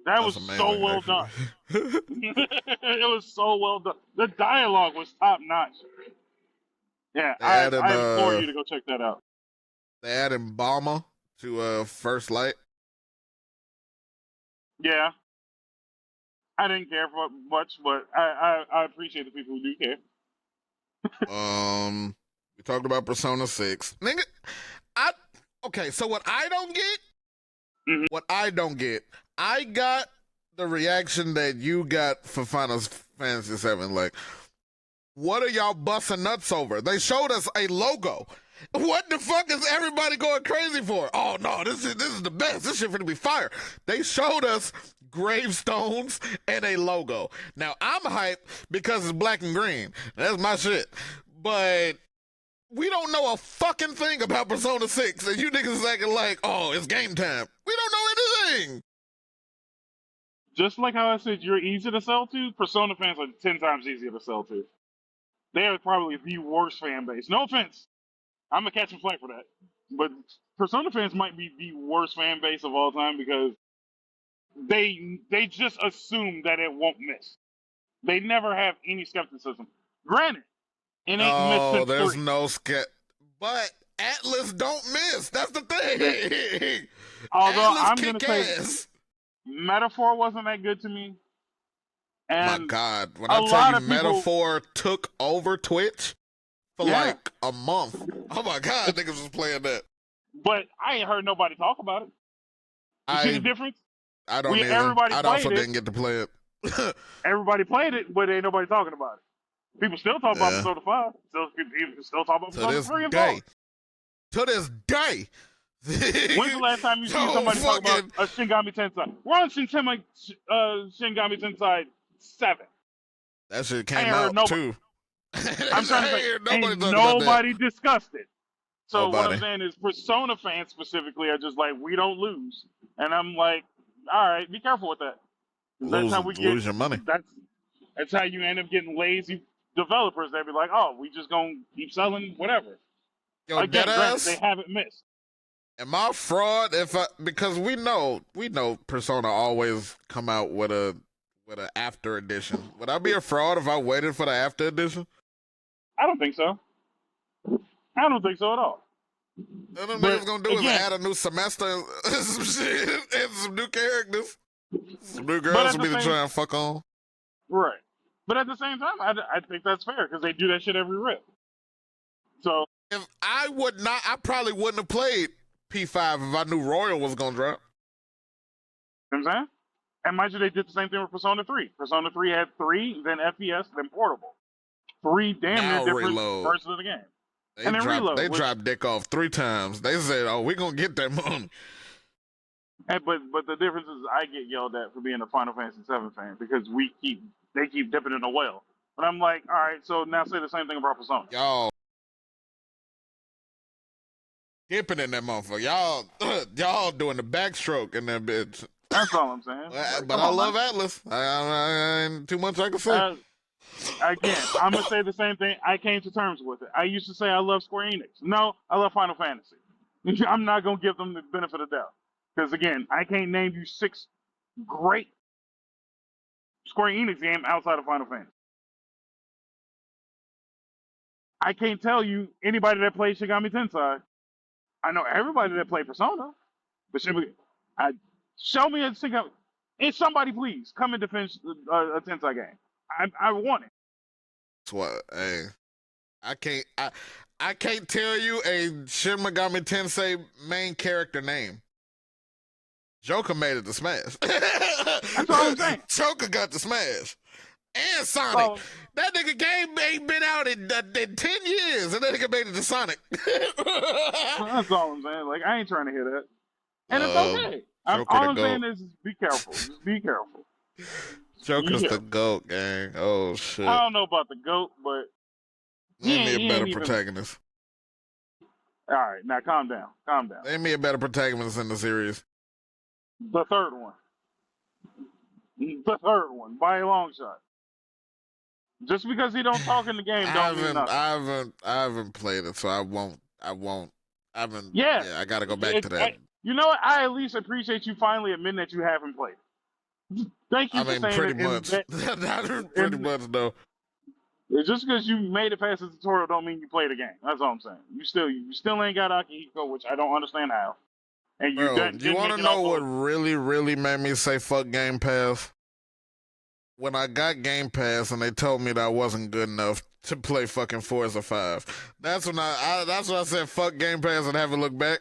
That was so well done. It was so well done. The dialogue was top notch. Yeah, I implore you to go check that out. They added Balma to First Light. Yeah. I didn't care for much, but I appreciate the people who do care. We talked about Persona 6. Nigga, okay, so what I don't get, I got the reaction that you got for Final Fantasy 7. Like, what are y'all busting nuts over? They showed us a logo. What the fuck is everybody going crazy for? Oh no, this is the best. This shit finna be fire. They showed us gravestones and a logo. Now I'm hyped because it's black and green. That's my shit. But we don't know a fucking thing about Persona 6, and you niggas is acting like, oh, it's game time. We don't know anything. Just like how I said you're easy to sell to, Persona fans are 10 times easier to sell to. They are probably the worst fan base. No offense. I'm going to catch some flack for that. But Persona fans might be the worst fan base of all time because they just assume that it won't miss. They never have any skepticism. Granted, it ain't missed there's no but Atlas don't miss. That's the thing. Although Atlas I'm going to say, Metaphor wasn't that good to me. And my God, when a I lot tell of you people, Metaphor took over Twitch for yeah. like a month. Oh my God, niggas was playing that. But I ain't heard nobody talk about it. You see the difference? Everybody I played also it. didn't get to play it. Everybody played it, but ain't nobody talking about it. People still talk about Yeah. Persona 5. People still talk about To Persona this 3 and 4. day. To this day. When's the last time you see somebody talk about a Shingami Tensei? We're on Shin Gami Tensei 7. That shit I came ain't heard out nobody. too. I'm trying to say, ain't talking about that. nobody discussed it. So what Nobody. I'm saying is, Persona fans specifically are just like, we don't lose, and I'm like, all right, be careful with that. That's how we get. Lose your money. That's how you end up getting lazy developers. They be like, oh, we just gonna keep selling whatever. Yo, Again, granted, deadass? they haven't missed. Am I fraud because we know Persona always come out with a after edition. Would I be a fraud if I waited for the after edition? I don't think so. I don't think so at all. All them But niggas gonna do is add a new semester and some shit and some new characters. Some new girls will be to try and fuck on. Right. But at the same time, I think that's fair because they do that shit every rip. So if I probably wouldn't have played P5 if I knew Royal was gonna drop. You know what I'm saying? And mind you, they did the same thing with Persona 3. Persona 3 had 3, then FES, then Portable. 3 damn near different versions of the game. They dropped dick off 3 times. They said, "Oh, we gonna get that money." But the difference is, I get yelled at for being a Final Fantasy VII fan because they keep dipping in a well. But I'm like, all right, so now say the same thing about Persona. Y'all dipping in that motherfucker. Y'all doing the backstroke in that bitch. That's all I'm saying. But I love Atlas. I ain't too much I can say. Again, I'm gonna say the same thing. I came to terms with it. I used to say I love Square Enix. No, I love Final Fantasy. I'm not gonna give them the benefit of the doubt because again, I can't name you 6 great Square Enix games outside of Final Fantasy. I can't tell you anybody that played Shigami Tensei. I know everybody that played Persona, but show me a Shigami. And somebody please come and defend a Tensei game. I want it. That's what. Hey, I can't tell you a Shin Megami Tensei main character name. Joker made it to Smash. That's all I'm saying. Joker got the Smash. And Sonic. That nigga game ain't been out in 10 years, and that nigga made it to Sonic. That's all I'm saying. Like, I ain't trying to hear that. And it's okay. All I'm saying is be careful. Just be careful. Joker's the GOAT, gang. Oh, shit. I don't know about the GOAT, but Name me a better protagonist. All right, now calm down. Calm down. Name me a better protagonist in the series. The third one. The third one, by a long shot. Just because he don't talk in the game don't mean nothing. I haven't played it, so I won't. Yeah, I gotta go back to that. You know what? I at least appreciate you finally admitting that you haven't played. Thank you for saying pretty much. Pretty much, though. Just because you made it past the tutorial don't mean you played the game. That's all I'm saying. You still ain't got Akihiko, which I don't understand how. And you want to know what really, really made me say fuck Game Pass? When I got Game Pass and they told me that I wasn't good enough to play fucking Forza 5. That's when I said fuck Game Pass and haven't looked back.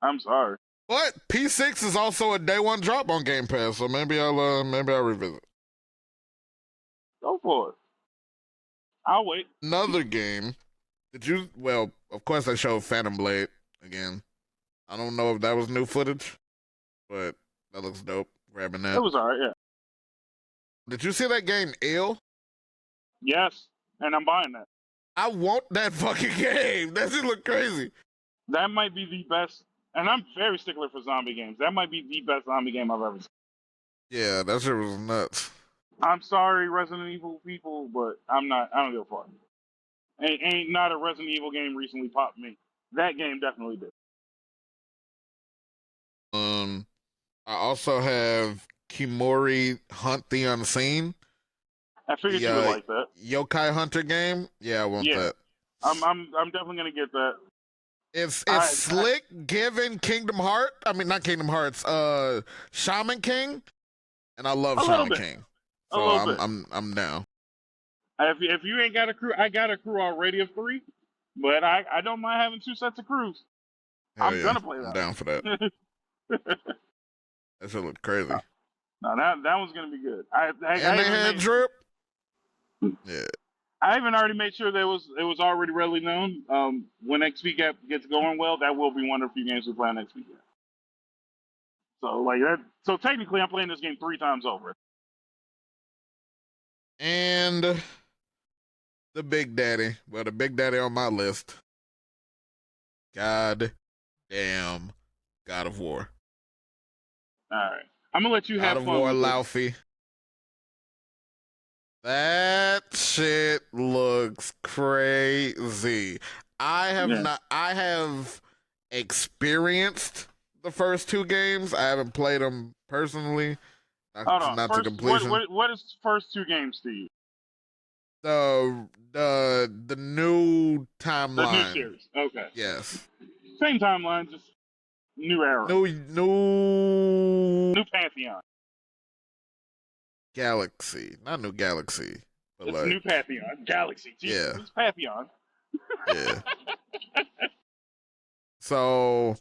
I'm sorry. But P6 is also a day one drop on Game Pass, so maybe I'll revisit. Go for it. I'll wait. Another game. Of course they showed Phantom Blade again. I don't know if that was new footage, but that looks dope. Grabbing that. It was alright, yeah. Did you see that game, Ill? Yes, and I'm buying that. I want that fucking game. That shit look crazy. That might be the best, and I'm very stickler for zombie games. That might be the best zombie game I've ever seen. Yeah, that shit was nuts. I'm sorry, Resident Evil people, but I don't give a fuck. Ain't not a Resident Evil game recently popped me. That game definitely did. I also have Kimori Hunt the Unseen. I figured you would like that. Yokai Hunter game. Yeah, I want that. I'm definitely gonna get that. It's slick given Kingdom Hearts. I mean, not Kingdom Hearts. Shaman King, and I love Shaman King. A So little bit. I'm down. If you ain't got a crew, I got a crew already of 3, but I don't mind having 2 sets of crews. Hell I'm yeah, gonna play I'm that down for that. one. That shit look crazy. No, that one's gonna be good. And they had drip. Yeah. I even already made sure that it was already readily known. When XP gets going well, that will be one of the few games we play on XP. So like that. So technically, I'm playing this game 3 times over. And the big daddy. Well, the big daddy on my list. God damn God of War. All right, I'm gonna let you God have of fun War with this. Laufey. That shit looks crazy. I have experienced the first 2 games. I haven't played them personally, Hold on. not to First, completion. what is first 2 games to you? The new The new timeline. series. Okay. Yes. Same timeline, just new era. New New Pantheon. galaxy. Not new galaxy. But It's like new Pantheon. Galaxy. Jesus, yeah. it's Pantheon. Yeah. So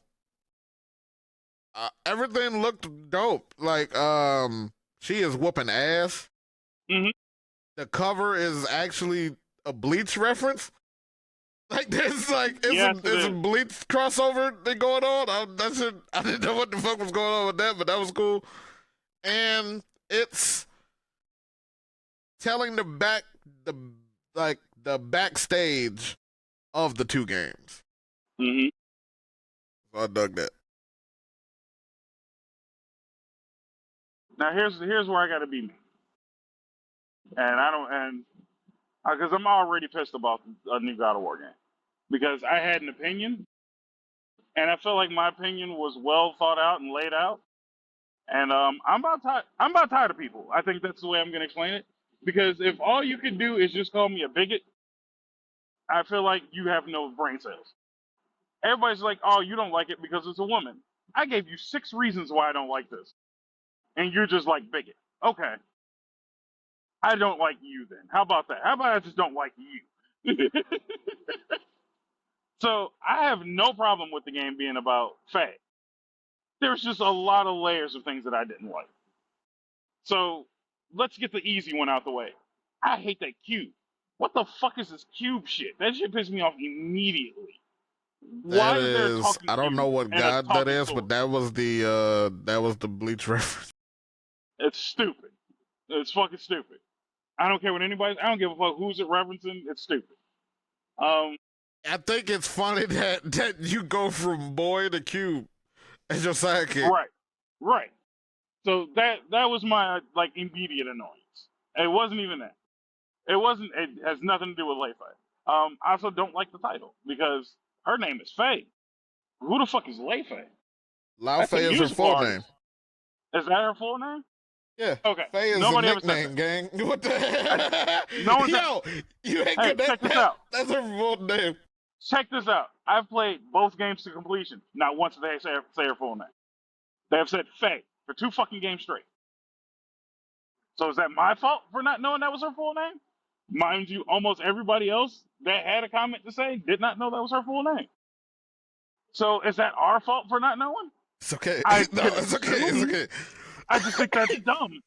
everything looked dope. Like she is whooping ass. Mm-hmm. The cover is actually a Bleach reference. Like there's like it's a Bleach crossover thing going on. I didn't know what the fuck was going on with that, but that was cool. And it's telling the backstage of the 2 games. Mm-hmm. So I dug that. Now here's where I gotta be me. And because I'm already pissed about a new God of War game. Because I had an opinion, and I felt like my opinion was well thought out and laid out. And I'm about tired of people. I think that's the way I'm gonna explain it. Because if all you can do is just call me a bigot, I feel like you have no brain cells. Everybody's like, "Oh, you don't like it because it's a woman." I gave you 6 reasons why I don't like this, and you're just like bigot. Okay, I don't like you then. How about that? How about I just don't like you? So I have no problem with the game being about Faye. There's just a lot of layers of things that I didn't like. So let's get the easy one out the way. I hate that cube. What the fuck is this cube shit? That shit pissed me off immediately. That Why is there a is talking I don't know cube what and a god that talking is, sword? but that was the Bleach reference. It's stupid. It's fucking stupid. I don't care what anybody. I don't give a fuck who's it referencing. It's stupid. I think it's funny that you go from boy to cube as your sidekick. Right. So that was my like immediate annoyance. It wasn't even that. It wasn't. It has nothing to do with Lei Fei. I also don't like the title because her name is Faye. Who the fuck is Lei Fei? Lao That's a Fei is her musical full artist. name. Is that her full name? Yeah. Okay. Faye is Nobody a ever said nickname, that. gang. What the No one's. Yo, you ain't Hey, good check this out. That's her full name. Check this out. I've played both games to completion. Not once did they say her full name. They have said Faye for 2 fucking games straight. So is that my fault for not knowing that was her full name? Mind you, almost everybody else that had a comment to say did not know that was her full name. So is that our fault for not knowing? It's okay. No, it's okay. It's okay. I just think that's dumb.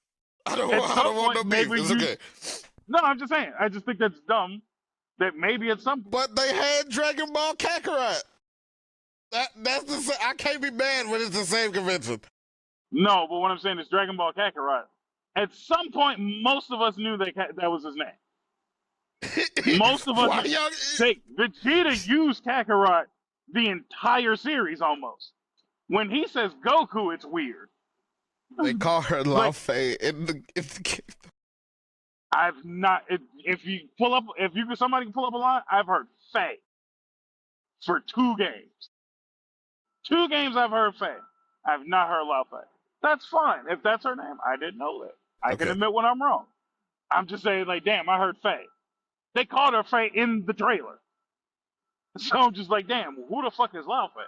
I don't want no beef. It's okay. No, I'm just saying. I just think that's dumb. That maybe at some point. But they had Dragon Ball Kakarot. That's the same. I can't be mad when it's the same convention. No, but what I'm saying is Dragon Ball Kakarot. At some point, most of us knew that was his name. Most of us. Vegeta used Kakarot the entire series almost. When he says Goku, it's weird. They call her Laufey in the game. I've not. Somebody can pull up a line. I've heard Faye for 2 games. 2 games I've heard Faye. I've not heard Laufey. That's fine. If that's her name, I didn't know that. I can admit when I'm wrong. I'm just saying, like, damn, I heard Faye. They called her Faye in the trailer. So I'm just like, damn, who the fuck is Laufey?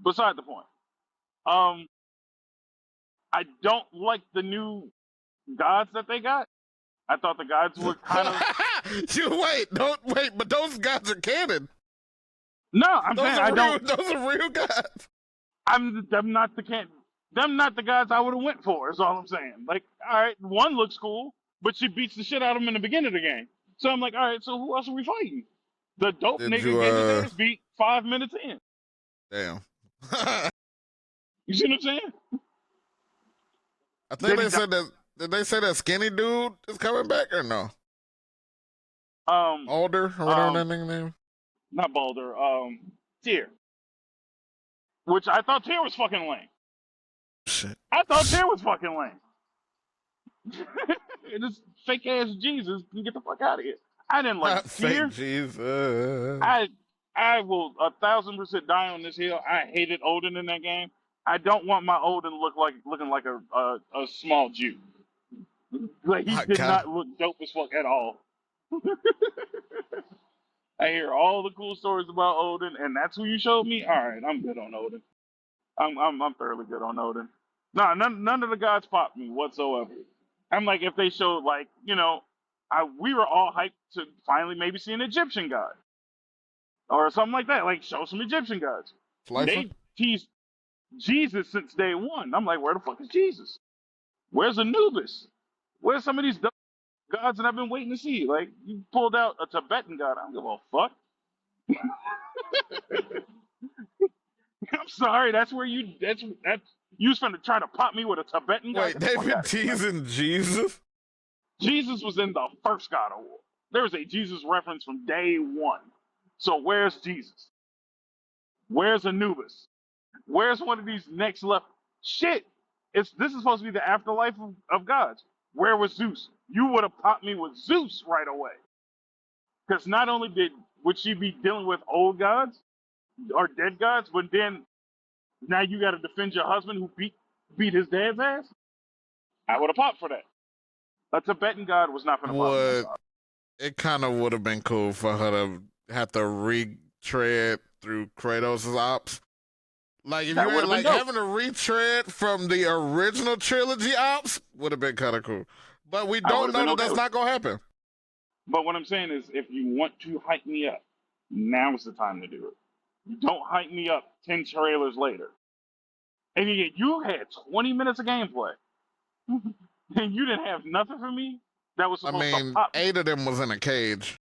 Beside the point. I don't like the new gods that they got. I thought the gods were kind of. Don't wait, but those gods are canon. No, I'm saying I don't. Those are real gods. I'm not the them not the gods I would have went for. Is all I'm saying. Like, all right, one looks cool, but she beats the shit out of him in the beginning of the game. So I'm like, all right, so who else are we fighting? The dope Did nigga you, getting his ass beat 5 minutes in. Damn. You see what I'm saying? I think they said that. Did they say that skinny dude is coming back or no? Alder or whatever that nigga name. Not Balder. Tyr. Which I thought Tyr was fucking lame. Shit. I thought Tyr was fucking lame. This fake ass Jesus can get the fuck out of here. I didn't like Tyr. Fake Jesus. I will 1,000% die on this hill. I hated Odin in that game. I don't want my Odin looking like a small Jew. Like he did not look dope as fuck at all. I hear all the cool stories about Odin, and that's who you showed me. All right, I'm good on Odin. I'm thoroughly good on Odin. Nah, none of the gods popped me whatsoever. I'm like, if they showed like, we were all hyped to finally maybe see an Egyptian god or something like that. Like, show some Egyptian gods. They teased Jesus since day one. I'm like, where the fuck is Jesus? Where's Anubis? Where's some of these gods that I've been waiting to see? Like, you pulled out a Tibetan god. I don't give a fuck. I'm sorry. That's where you was finna try to pop me with a Tibetan god. Wait, they've been teasing Jesus? Jesus was in the first God of War. There was a Jesus reference from day one. So where's Jesus? Where's Anubis? Where's one of these next level? Shit. This is supposed to be the afterlife of gods. Where was Zeus? You would have popped me with Zeus right away. Because not only would she be dealing with old gods or dead gods, but then now you got to defend your husband who beat his dad's ass. I would have popped for that. A Tibetan god was not going to pop me. It kind of would have been cool for her to have to retread through Kratos' ops. Like, if you were like having to retread from the original trilogy ops, would have been kind of cool. But we don't know that that's not going to happen. But what I'm saying is, if you want to hype me up, now's the time to do it. You don't hype me up 10 trailers later. And you had 20 minutes of gameplay. And you didn't have nothing for me that was supposed to pop me. 8 of them was in a cage.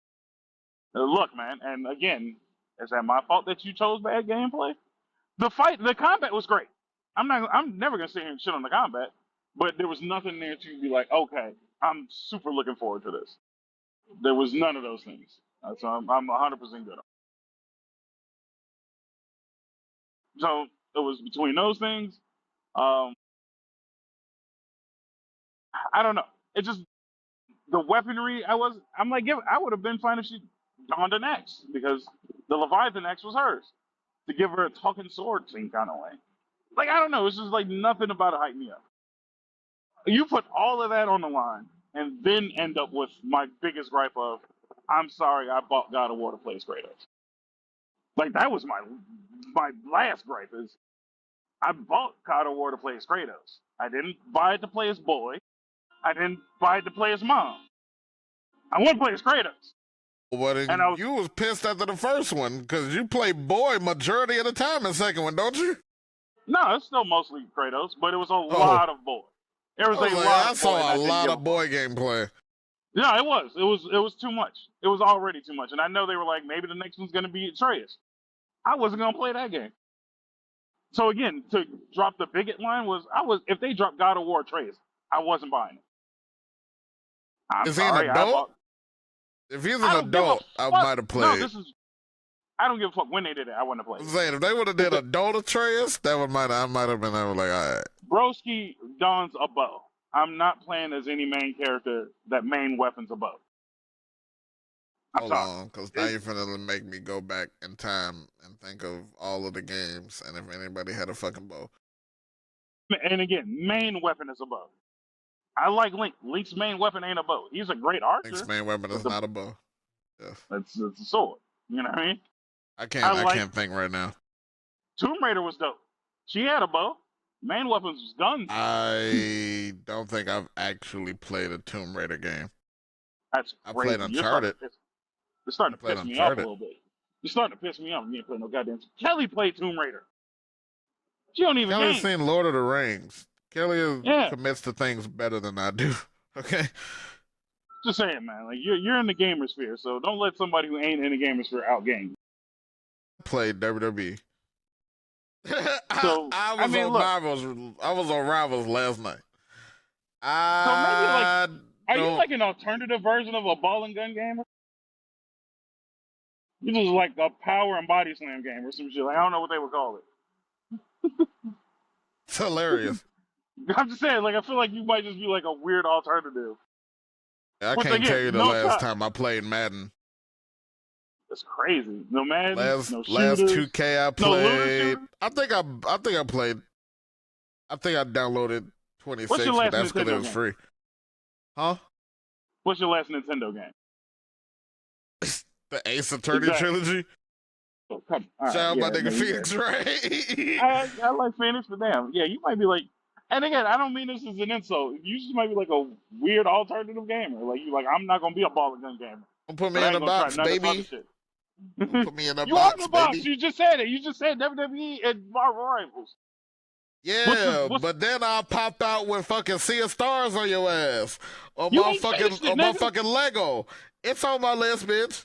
Look, man, and again, is that my fault that you chose bad gameplay? The combat was great. I'm never gonna sit here and shit on the combat, but there was nothing there to be like, okay, I'm super looking forward to this. There was none of those things. So I'm 100% good. So it was between those things. I don't know. It just the weaponry. I'm like, I would have been fine if she donned an axe because the Leviathan axe was hers to give her a talking sword thing kind of way. Like, I don't know. It's just like nothing about it hyped me up. You put all of that on the line and then end up with my biggest gripe of, I'm sorry, I bought God of War to play as Kratos. Like, that was my last gripe is, I bought God of War to play as Kratos. I didn't buy it to play as Boy. I didn't buy it to play as Mom. I want to play as Kratos. But you was pissed after the first one because you play Boy majority of the time in the second one, don't you? No, it's still mostly Kratos, but it was a lot of Boy. There was a lot. I saw a lot of Boy gameplay. Yeah, it was. It was too much. It was already too much, and I know they were like, maybe the next one's gonna be Atreus. I wasn't gonna play that game. So again, to drop the bigot line if they dropped God of War Atreus, I wasn't buying it. Is he an adult? If he's an adult, I might have played. No, I don't give a fuck when they did it. I wouldn't have played. I'm saying if they would have did adult Atreus, I might have been like, all right. Broski dons a bow. I'm not playing as any main character that main weapon's a bow. Hold on, because now you're finna make me go back in time and think of all of the games and if anybody had a fucking bow. And again, main weapon is a bow. I like Link. Link's main weapon ain't a bow. He's a great archer. Link's main weapon is not a bow. Yes. It's a sword. You know what I mean? I can't think right now. Tomb Raider was dope. She had a bow. Main weapons was guns. I don't think I've actually played a Tomb Raider game. That's I crazy. played Uncharted. You're starting to played piss me off a Uncharted. little bit. You're starting to piss me off. You ain't playing no goddamn. Kelly played Tomb Raider. She don't even Kelly's game. seen Lord of the Rings. Kelly Yeah. commits to things better than I do. Okay. Just saying, man. Like you're in the gamer sphere, so don't let somebody who ain't in the gamer sphere outgame you. Played WWE. So I I was mean, on look. Rivals. I was on Rivals last night. So maybe like, are you don't. like an alternative version of a ball and gun gamer? You just like a power and body slam game or some shit. Like I don't know what they would call it. It's hilarious. I'm just saying, like I feel like you might just be like a weird alternative. I Once can't again, tell you the no last shot. time I played Madden. That's crazy. No Madden, Last no shooters, 2K I no looter played. shooter. I think I played. I think I downloaded 26, What's your but last that's because it Nintendo was game? free. Huh? What's your last Nintendo game? The Ace Attorney trilogy. Oh, come, all Shout out my right, nigga Phoenix Ray. I like Phoenix, but damn, yeah, you might be like. And again, I don't mean this as an insult. You just might be like a weird alternative gamer. Like you, like I'm not gonna be a ball and gun gamer. Don't put But me I in ain't the gonna try box, none of this other baby. shit. Put me in the You are in box, the box. baby. You just said it. You just said WWE and Marvel Rivals. Yeah, but then I popped out with fucking Sea of Stars on your ass. Or You ain't finished it, nigga. motherfucking Lego. It's on my list, bitch.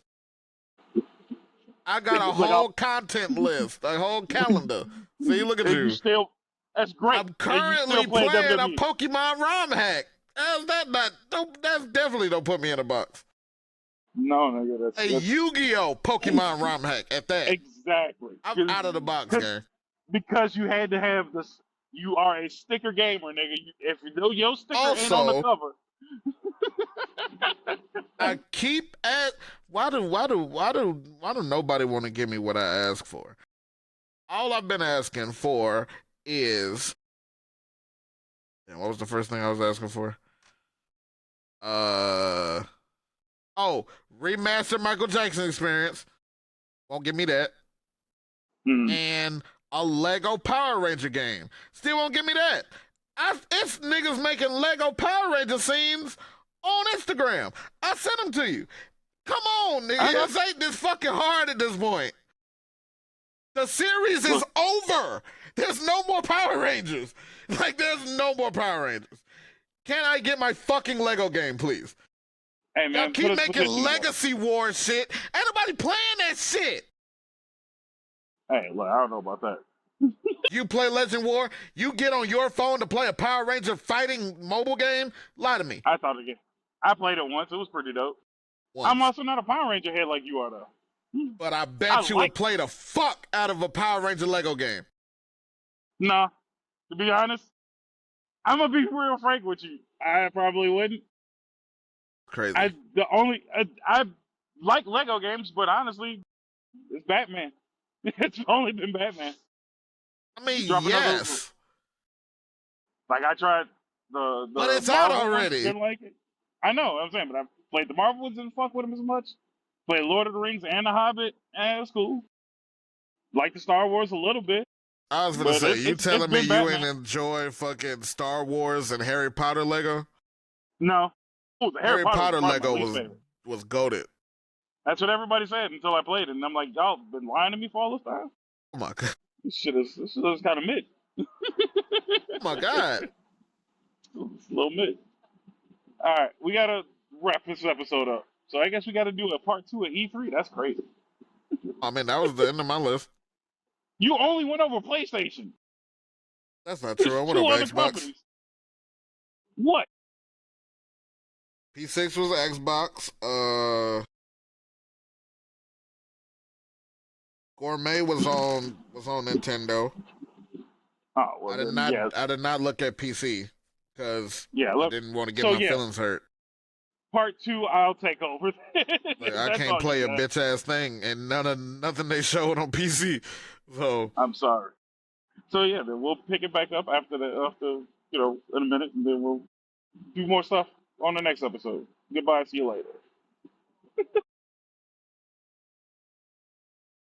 I got a Like, whole content list, a whole calendar. See, look at and you. you still, that's great. I'm currently playing a Pokemon ROM hack. How's that not? That's definitely don't put me in a box. No, nigga, that's Yu-Gi-Oh! Pokemon ROM hack at that. Exactly. I'm out of the box, gang. Because you had to have this. You are a sticker gamer, nigga. If your sticker ain't on the cover. I keep at why do nobody want to give me what I ask for? All I've been asking for is what was the first thing I was asking for? Remaster Michael Jackson Experience. Won't give me that. And a Lego Power Ranger game. Still won't give me that. It's niggas making Lego Power Ranger scenes on Instagram. I sent them to you. Come on, nigga. This ain't this fucking hard at this point. The series is over. There's no more Power Rangers. Like, there's no more Power Rangers. Can I get my fucking Lego game, please? Hey, man. Y'all keep making Legacy War shit. Ain't nobody playing that shit. Hey, look, I don't know about that. You play Legend War? You get on your phone to play a Power Ranger fighting mobile game? Lie to me. I played it once. It was pretty dope. Once. I'm also not a Power Ranger head like you are, though. But I bet you would play the fuck out of a Power Ranger Lego game. Nah. To be honest, I'm going to be real frank with you. I probably wouldn't. Crazy. I like Lego games, but honestly, it's Batman. It's only been Batman. I mean, yes. Like I tried the but it's out already. Didn't like it. I know what I'm saying, but I played the Marvel ones, didn't fuck with them as much. Played Lord of the Rings and The Hobbit, and it was cool. Like the Star Wars a little bit. I was gonna say, you telling me you ain't enjoy fucking Star Wars and Harry Potter Lego? No. Ooh, the Harry Potter Lego was goated. That's what everybody said until I played it, and I'm like, y'all been lying to me for all this time? Oh my god. This shit is kind of mid. Oh my god. It's a little mid. All right, we gotta wrap this episode up. So I guess we gotta do a part 2 of E3. That's crazy. I mean, that was the end of my list. You only went over PlayStation. That's not true. I went over Xbox. Companies. What? P6 was Xbox. Gourmet was on Nintendo. Oh, well, I did not look at PC because I didn't want to get my feelings hurt. Part 2, I'll take over. Like, I can't play a bitch ass thing, and nothing they showed on PC. So I'm sorry. So yeah, then we'll pick it back up after in a minute, and then we'll do more stuff on the next episode. Goodbye. See you later.